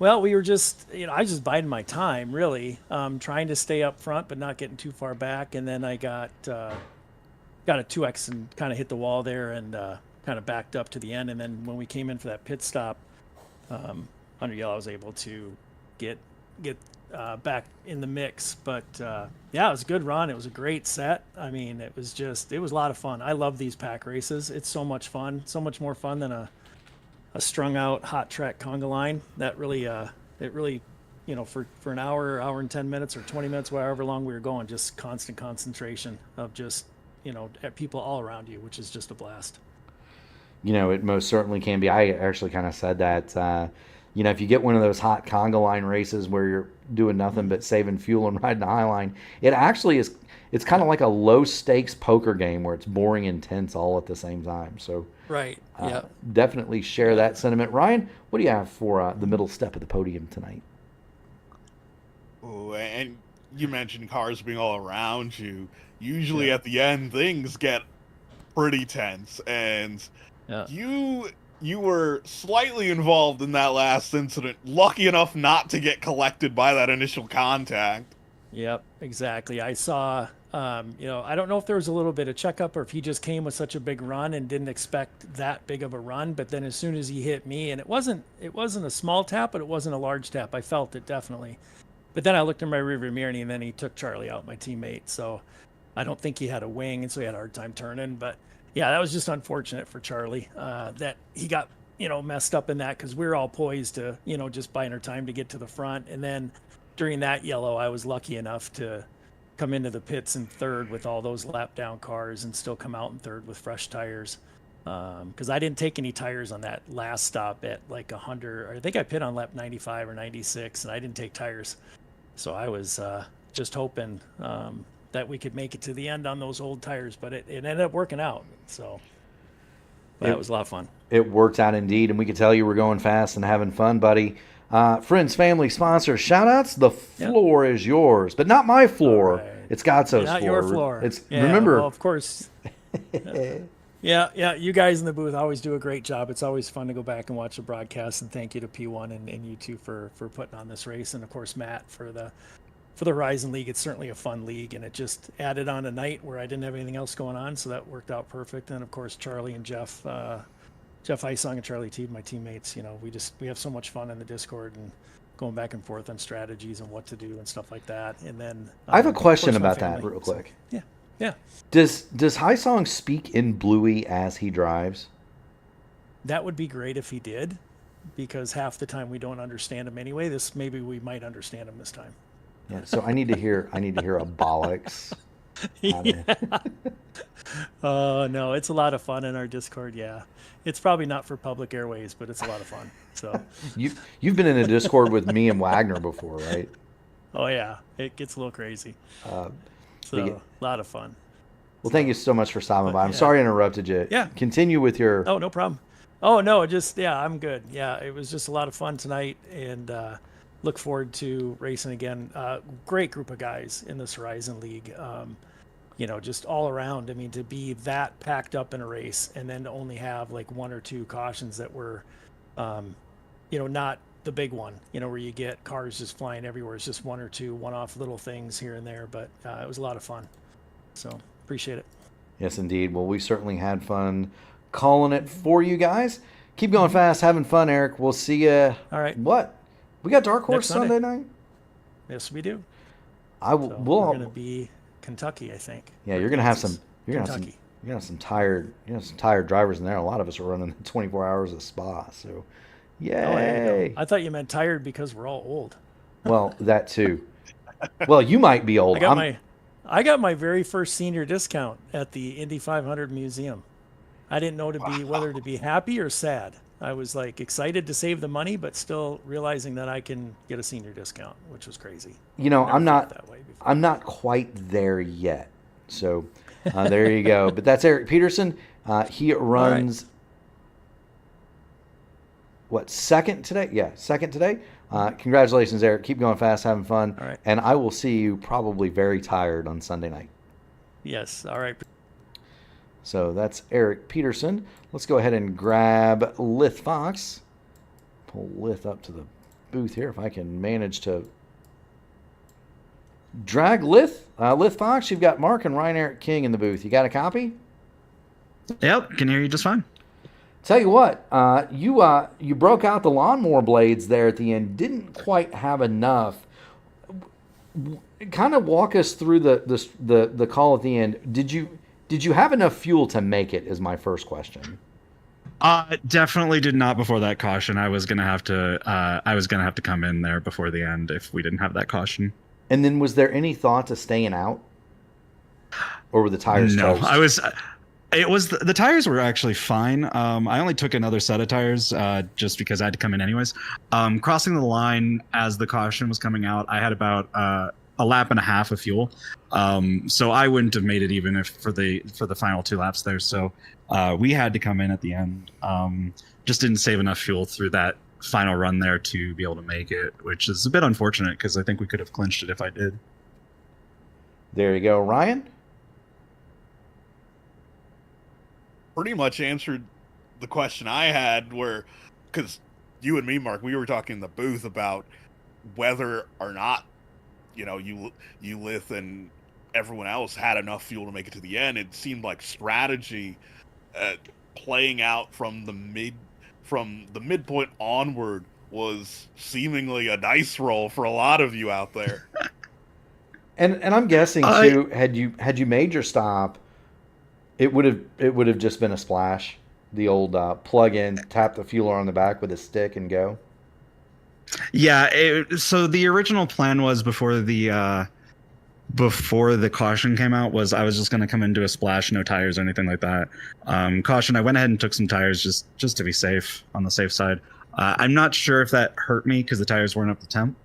Well, we were just, I was just biding my time, really, trying to stay up front but not getting too far back. And then I got a 2X and kind of hit the wall there and kind of backed up to the end. And then when we came in for that pit stop under yellow, I was able to get back in the mix. But yeah, it was a good run. It was a great set. I mean, it was a lot of fun. I love these pack races. It's so much fun, so much more fun than a strung out hot track conga line. That really for an hour and 10 minutes or 20 minutes, however long we were going, just constant concentration of just at people all around you, which is just a blast. It most certainly can be. I actually kind of said that. If you get one of those hot conga line races where you're doing nothing but saving fuel and riding the high line, it actually is. It's kind of like a low stakes poker game where it's boring and intense all at the same time. So, right, yeah, definitely share that sentiment. Ryan, what do you have for the middle step of the podium tonight? Oh, and you mentioned cars being all around you. Usually at the end, things get pretty tense, and you were slightly involved in that last incident. Lucky enough not to get collected by that initial contact. Yep, exactly. I saw, I don't know if there was a little bit of checkup or if he just came with such a big run and didn't expect that big of a run. But then as soon as he hit me, and it wasn't a small tap, but it wasn't a large tap. I felt it definitely. But then I looked in my rearview mirror, and then he took Charlie out, my teammate. So I don't think he had a wing, and so he had a hard time turning. But yeah, that was just unfortunate for Charlie that he got, messed up in that, because we were all poised to, just buying our time to get to the front. And then during that yellow, I was lucky enough to come into the pits in third with all those lap down cars and still come out in third with fresh tires. Because I didn't take any tires on that last stop at like 100. I think I pit on lap 95 or 96, and I didn't take tires. So I was just hoping that we could make it to the end on those old tires, but it ended up working out. So that was a lot of fun. It worked out indeed, and we could tell you were going fast and having fun, buddy. Friends, family, sponsors, shout-outs. The floor is yours, but not my floor. Right. It's Godso's floor. Not your floor. Remember. Well, of course. Yeah. You guys in the booth always do a great job. It's always fun to go back and watch the broadcast. And thank you to P1 and you two for putting on this race, and of course Matt for the Horizon League. It's certainly a fun league, and it just added on a night where I didn't have anything else going on, so that worked out perfect. And of course Charlie and Jeff Isong and Charlie Teed, my teammates. We have so much fun in the Discord and going back and forth on strategies and what to do and stuff like that. And then I have a question about that real quick. So, yeah. Does Hisong speak in Bluey as he drives? That would be great if he did, because half the time we don't understand him anyway. Maybe we might understand him this time. Yeah. So I need to hear a bollocks. No, it's a lot of fun in our Discord. Yeah, it's probably not for public airways, but it's a lot of fun. So you've been in a Discord with me and Wagner before, right? Oh yeah, it gets a little crazy. A lot of fun. Well, thank you so much for stopping by. I'm sorry I interrupted you. Yeah. Continue with your... Oh, no problem. Oh, no, I'm good. Yeah, it was just a lot of fun tonight, and look forward to racing again. Great group of guys in this Horizon League. Just all around. I mean, to be that packed up in a race and then to only have like one or two cautions that were, not the big one, where you get cars just flying everywhere. It's just one or two one-off little things here and there, but it was a lot of fun. So appreciate it. Yes, indeed. Well, we certainly had fun calling it for you guys. Keep going fast, having fun, Eric. We'll see you. All right. What? We got Dark Horse Sunday night? Yes, we do. We're going to be Kentucky, I think. Yeah, you're going to have some. You're going to have some tired drivers in there. A lot of us are running 24 hours of Spa, so yay! I thought you meant tired because we're all old. Well, that too. Well, you might be old. I got my very first senior discount at the Indy 500 museum. I didn't know whether to be happy or sad. I was like excited to save the money, but still realizing that I can get a senior discount, which was crazy. I'm not quite there yet. So there you go. But that's Eric Peterson. He runs second today? Yeah, second today. Congratulations, Eric. Keep going fast, having fun. All right. And I will see you probably very tired on Sunday night. Yes. All right. So that's Eric Peterson. Let's go ahead and grab Lith Fox. Pull Lith up to the booth here if I can manage to drag Lith. Lith Fox, you've got Mark and Ryan Eric King in the booth. You got a copy? Yep, can hear you just fine. Tell you what, you broke out the lawnmower blades there at the end. Didn't quite have enough. Kind of walk us through the call at the end. Did you have enough fuel to make it? Is my first question. Definitely did not before that caution. I was gonna have to come in there before the end if we didn't have that caution. And then was there any thought to staying out? or were the tires No, toast? I was. It was the tires were actually fine. I only took another set of tires just because I had to come in anyways. Crossing the line as the caution was coming out, I had about a lap and a half of fuel, so I wouldn't have made it even if for the final 2 laps there. So we had to come in at the end. Just didn't save enough fuel through that final run there to be able to make it, which is a bit unfortunate because I think we could have clinched it if I did. There you go, Ryan. Pretty much answered the question I had, where, because you and me, Mark, we were talking in the booth about whether or not, you know, you Lith and everyone else had enough fuel to make it to the end. It seemed like strategy playing out from the midpoint onward was seemingly a dice roll for a lot of you out there. And I'm guessing too, had you made your stop, it would have just been a splash. The old plug in, tap the fueler on the back with a stick and go. Yeah. So the original plan was before the caution came out was I was just going to come into a splash, no tires or anything like that. Caution, I went ahead and took some tires just to be safe, on the safe side. I'm not sure if that hurt me because the tires weren't up to temp.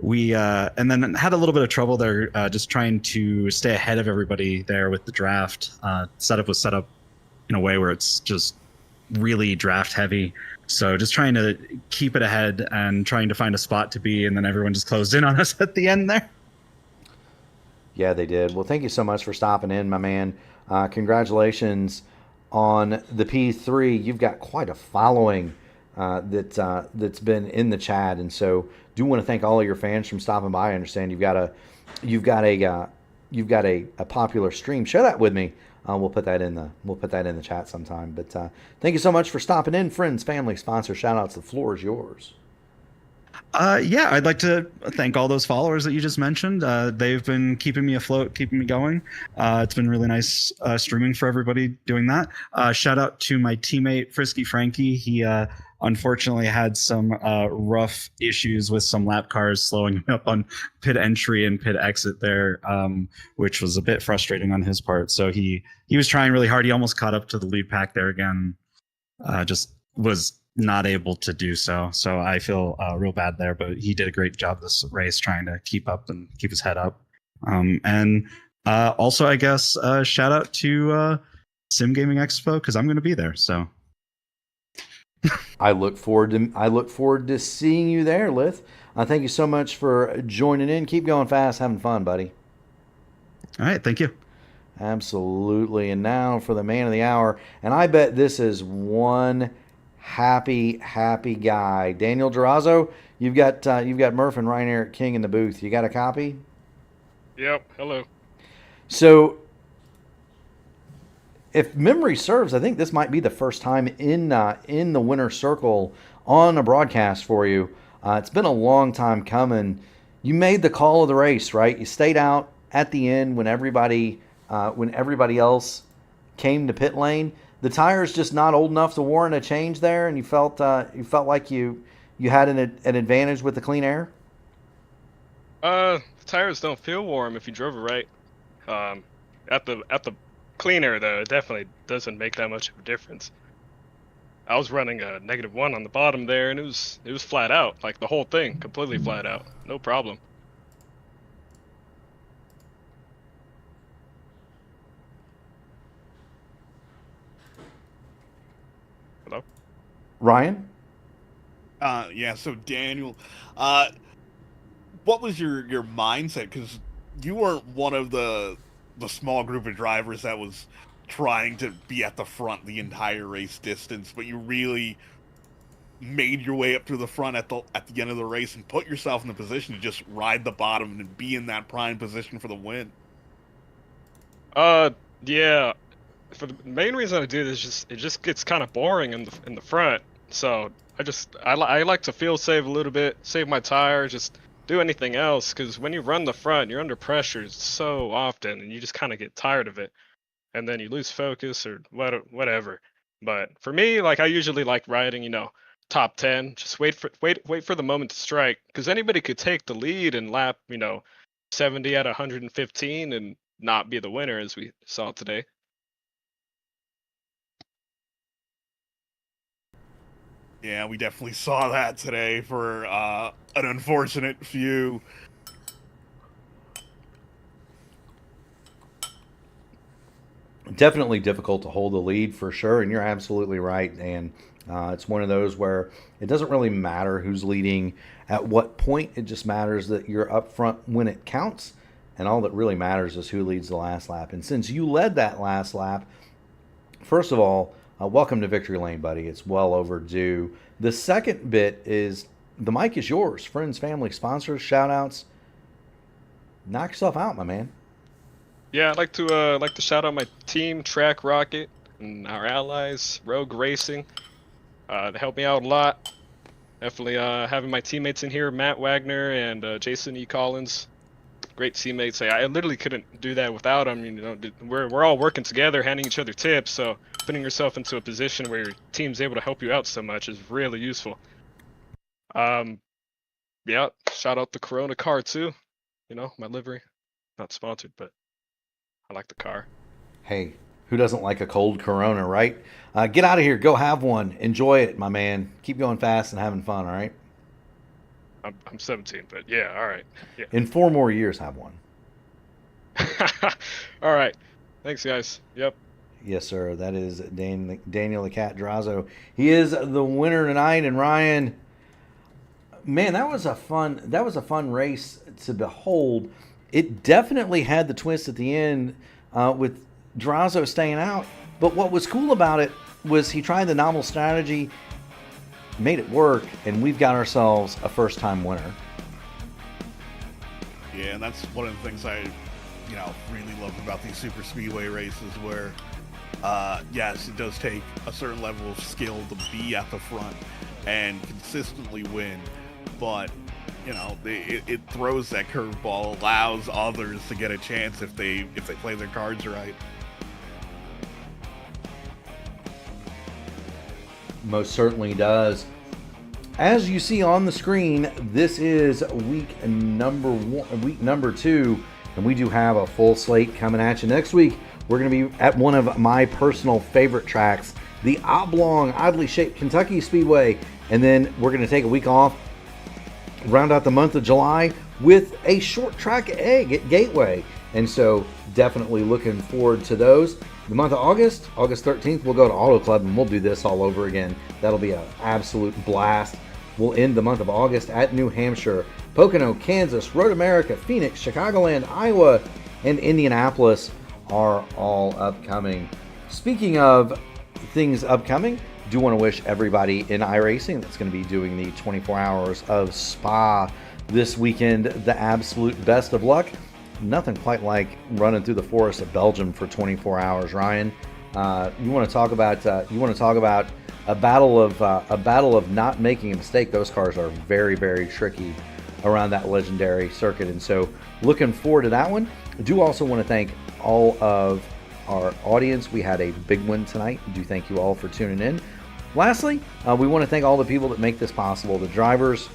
We and then had a little bit of trouble there, just trying to stay ahead of everybody there with the draft. Setup was set up in a way where it's just really draft heavy. So just trying to keep it ahead and trying to find a spot to be, and then everyone just closed in on us at the end there. Yeah, they did. Well, thank you so much for stopping in, my man. Congratulations on the P3. You've got quite a following that's been in the chat, and so do want to thank all of your fans from stopping by. I understand you've got a popular stream. Share that with me. We'll put that in the chat sometime. But thank you so much for stopping in, friends, family, sponsors, shout outs. The floor is yours. Yeah, I'd like to thank all those followers that you just mentioned. They've been keeping me afloat, keeping me going. It's been really nice streaming for everybody doing that. Shout out to my teammate, Frisky Frankie. He unfortunately had some rough issues with some lap cars slowing him up on pit entry and pit exit there, which was a bit frustrating on his part. So he was trying really hard. He almost caught up to the lead pack there again. Just was not able to do so. So I feel real bad there, but he did a great job this race trying to keep up and keep his head up. And also, I guess, shout out to Sim Gaming Expo because I'm going to be there. So I look forward to seeing you there, Lith. Thank you so much for joining in. Keep going fast, having fun, buddy. All right, thank you. Absolutely. And now for the man of the hour, and I bet this is one happy guy. Daniel Durazo, you've got Murph and Ryan Eric King in the booth. You got a copy? Yep. Hello. So, if memory serves, I think this might be the first time in the winner's circle on a broadcast for you. It's been a long time coming. You made the call of the race, right? You stayed out at the end when everybody else came to pit lane. The tire's just not old enough to warrant a change there, and you felt like you had an advantage with the clean air. The tires don't feel warm if you drove it right. At the clean air though, it definitely doesn't make that much of a difference. I was running a -1 on the bottom there, and it was flat out, like the whole thing, completely flat out, no problem. Hello? Ryan? Yeah, so Daniel, what was your mindset? Because you weren't one of the small group of drivers that was trying to be at the front the entire race distance, but you really made your way up to the front at the end of the race and put yourself in the position to just ride the bottom and be in that prime position for the win. Yeah. For the main reason I do this, it just gets kind of boring in the front. So I like to feel save a little bit, save my tire, just do anything else, because when you run the front, you're under pressure so often, and you just kind of get tired of it, and then you lose focus or whatever. But for me, like I usually like riding, top 10. Just wait for the moment to strike, because anybody could take the lead and lap, 70 at 115, and not be the winner as we saw today. Yeah, we definitely saw that today for an unfortunate few. Definitely difficult to hold the lead for sure, and you're absolutely right. And it's one of those where it doesn't really matter who's leading at what point. It just matters that you're up front when it counts, and all that really matters is who leads the last lap. And since you led that last lap, first of all, welcome to Victory Lane, buddy. It's well overdue. The second bit is the mic is yours. Friends, family, sponsors, shout outs. Knock yourself out, my man. Yeah, I'd like to shout out my team, Track Rocket, and our allies, Rogue Racing. They helped me out a lot. Definitely having my teammates in here, Matt Wagner and Jason E. Collins. Great teammates. I literally couldn't do that without them. You know, we're all working together, handing each other tips. So putting yourself into a position where your team's able to help you out so much is really useful. Yeah, shout out the Corona car too. You know, my livery. Not sponsored, but I like the car. Hey, who doesn't like a cold Corona, right? Get out of here. Go have one. Enjoy it, my man. Keep going fast and having fun, all right? I'm 17, but yeah, all right. Yeah. In 4 more years, have one. All right. Thanks, guys. Yep. Yes, sir. That is Daniel the Cat Drazo. He is the winner tonight. And Ryan, man, that was a fun race to behold. It definitely had the twist at the end with Drazo staying out. But what was cool about it was he tried the novel strategy, made it work, and we've got ourselves a first-time winner. Yeah, and that's one of the things I, really love about these super speedway races where, yes, it does take a certain level of skill to be at the front and consistently win, but, it throws that curveball, allows others to get a chance if they play their cards right. Most certainly does. As you see on the screen, this is week number 2, and we do have a full slate coming at you. Next week, we're going to be at one of my personal favorite tracks, the oblong, oddly shaped Kentucky Speedway, and then we're going to take a week off, round out the month of July with a short track egg at Gateway. And so definitely looking forward to those. The month of August 13th, we'll go to Auto Club and we'll do this all over again. That'll be an absolute blast. We'll end the month of August at New Hampshire, Pocono, Kansas, Road America, Phoenix, Chicagoland, Iowa, and Indianapolis are all upcoming. Speaking of things upcoming, do want to wish everybody in iRacing that's going to be doing the 24 hours of Spa this weekend the absolute best of luck. Nothing quite like running through the forest of Belgium for 24 hours. Ryan, you want to talk about a battle of not making a mistake. Those cars are very, very tricky around that legendary circuit, and so looking forward to that one. I do also want to thank all of our audience. We had a big one tonight. I do thank you all for tuning in. Lastly, we want to thank all the people that make this possible: the drivers,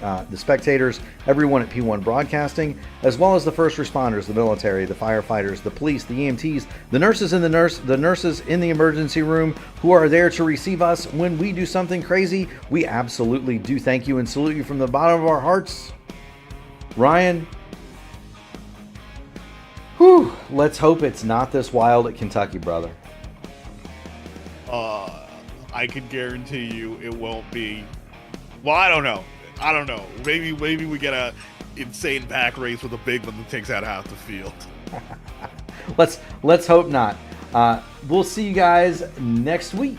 the spectators, everyone at P1 Broadcasting, as well as the first responders, the military, the firefighters, the police, the EMTs, the nurses in the nurses in the emergency room who are there to receive us when we do something crazy. We absolutely do thank you and salute you from the bottom of our hearts. Ryan, let's hope it's not this wild at Kentucky, brother. I can guarantee you it won't be. Well, I don't know. Maybe we get a insane pack race with a big one that takes out half the field. Let's hope not. We'll see you guys next week.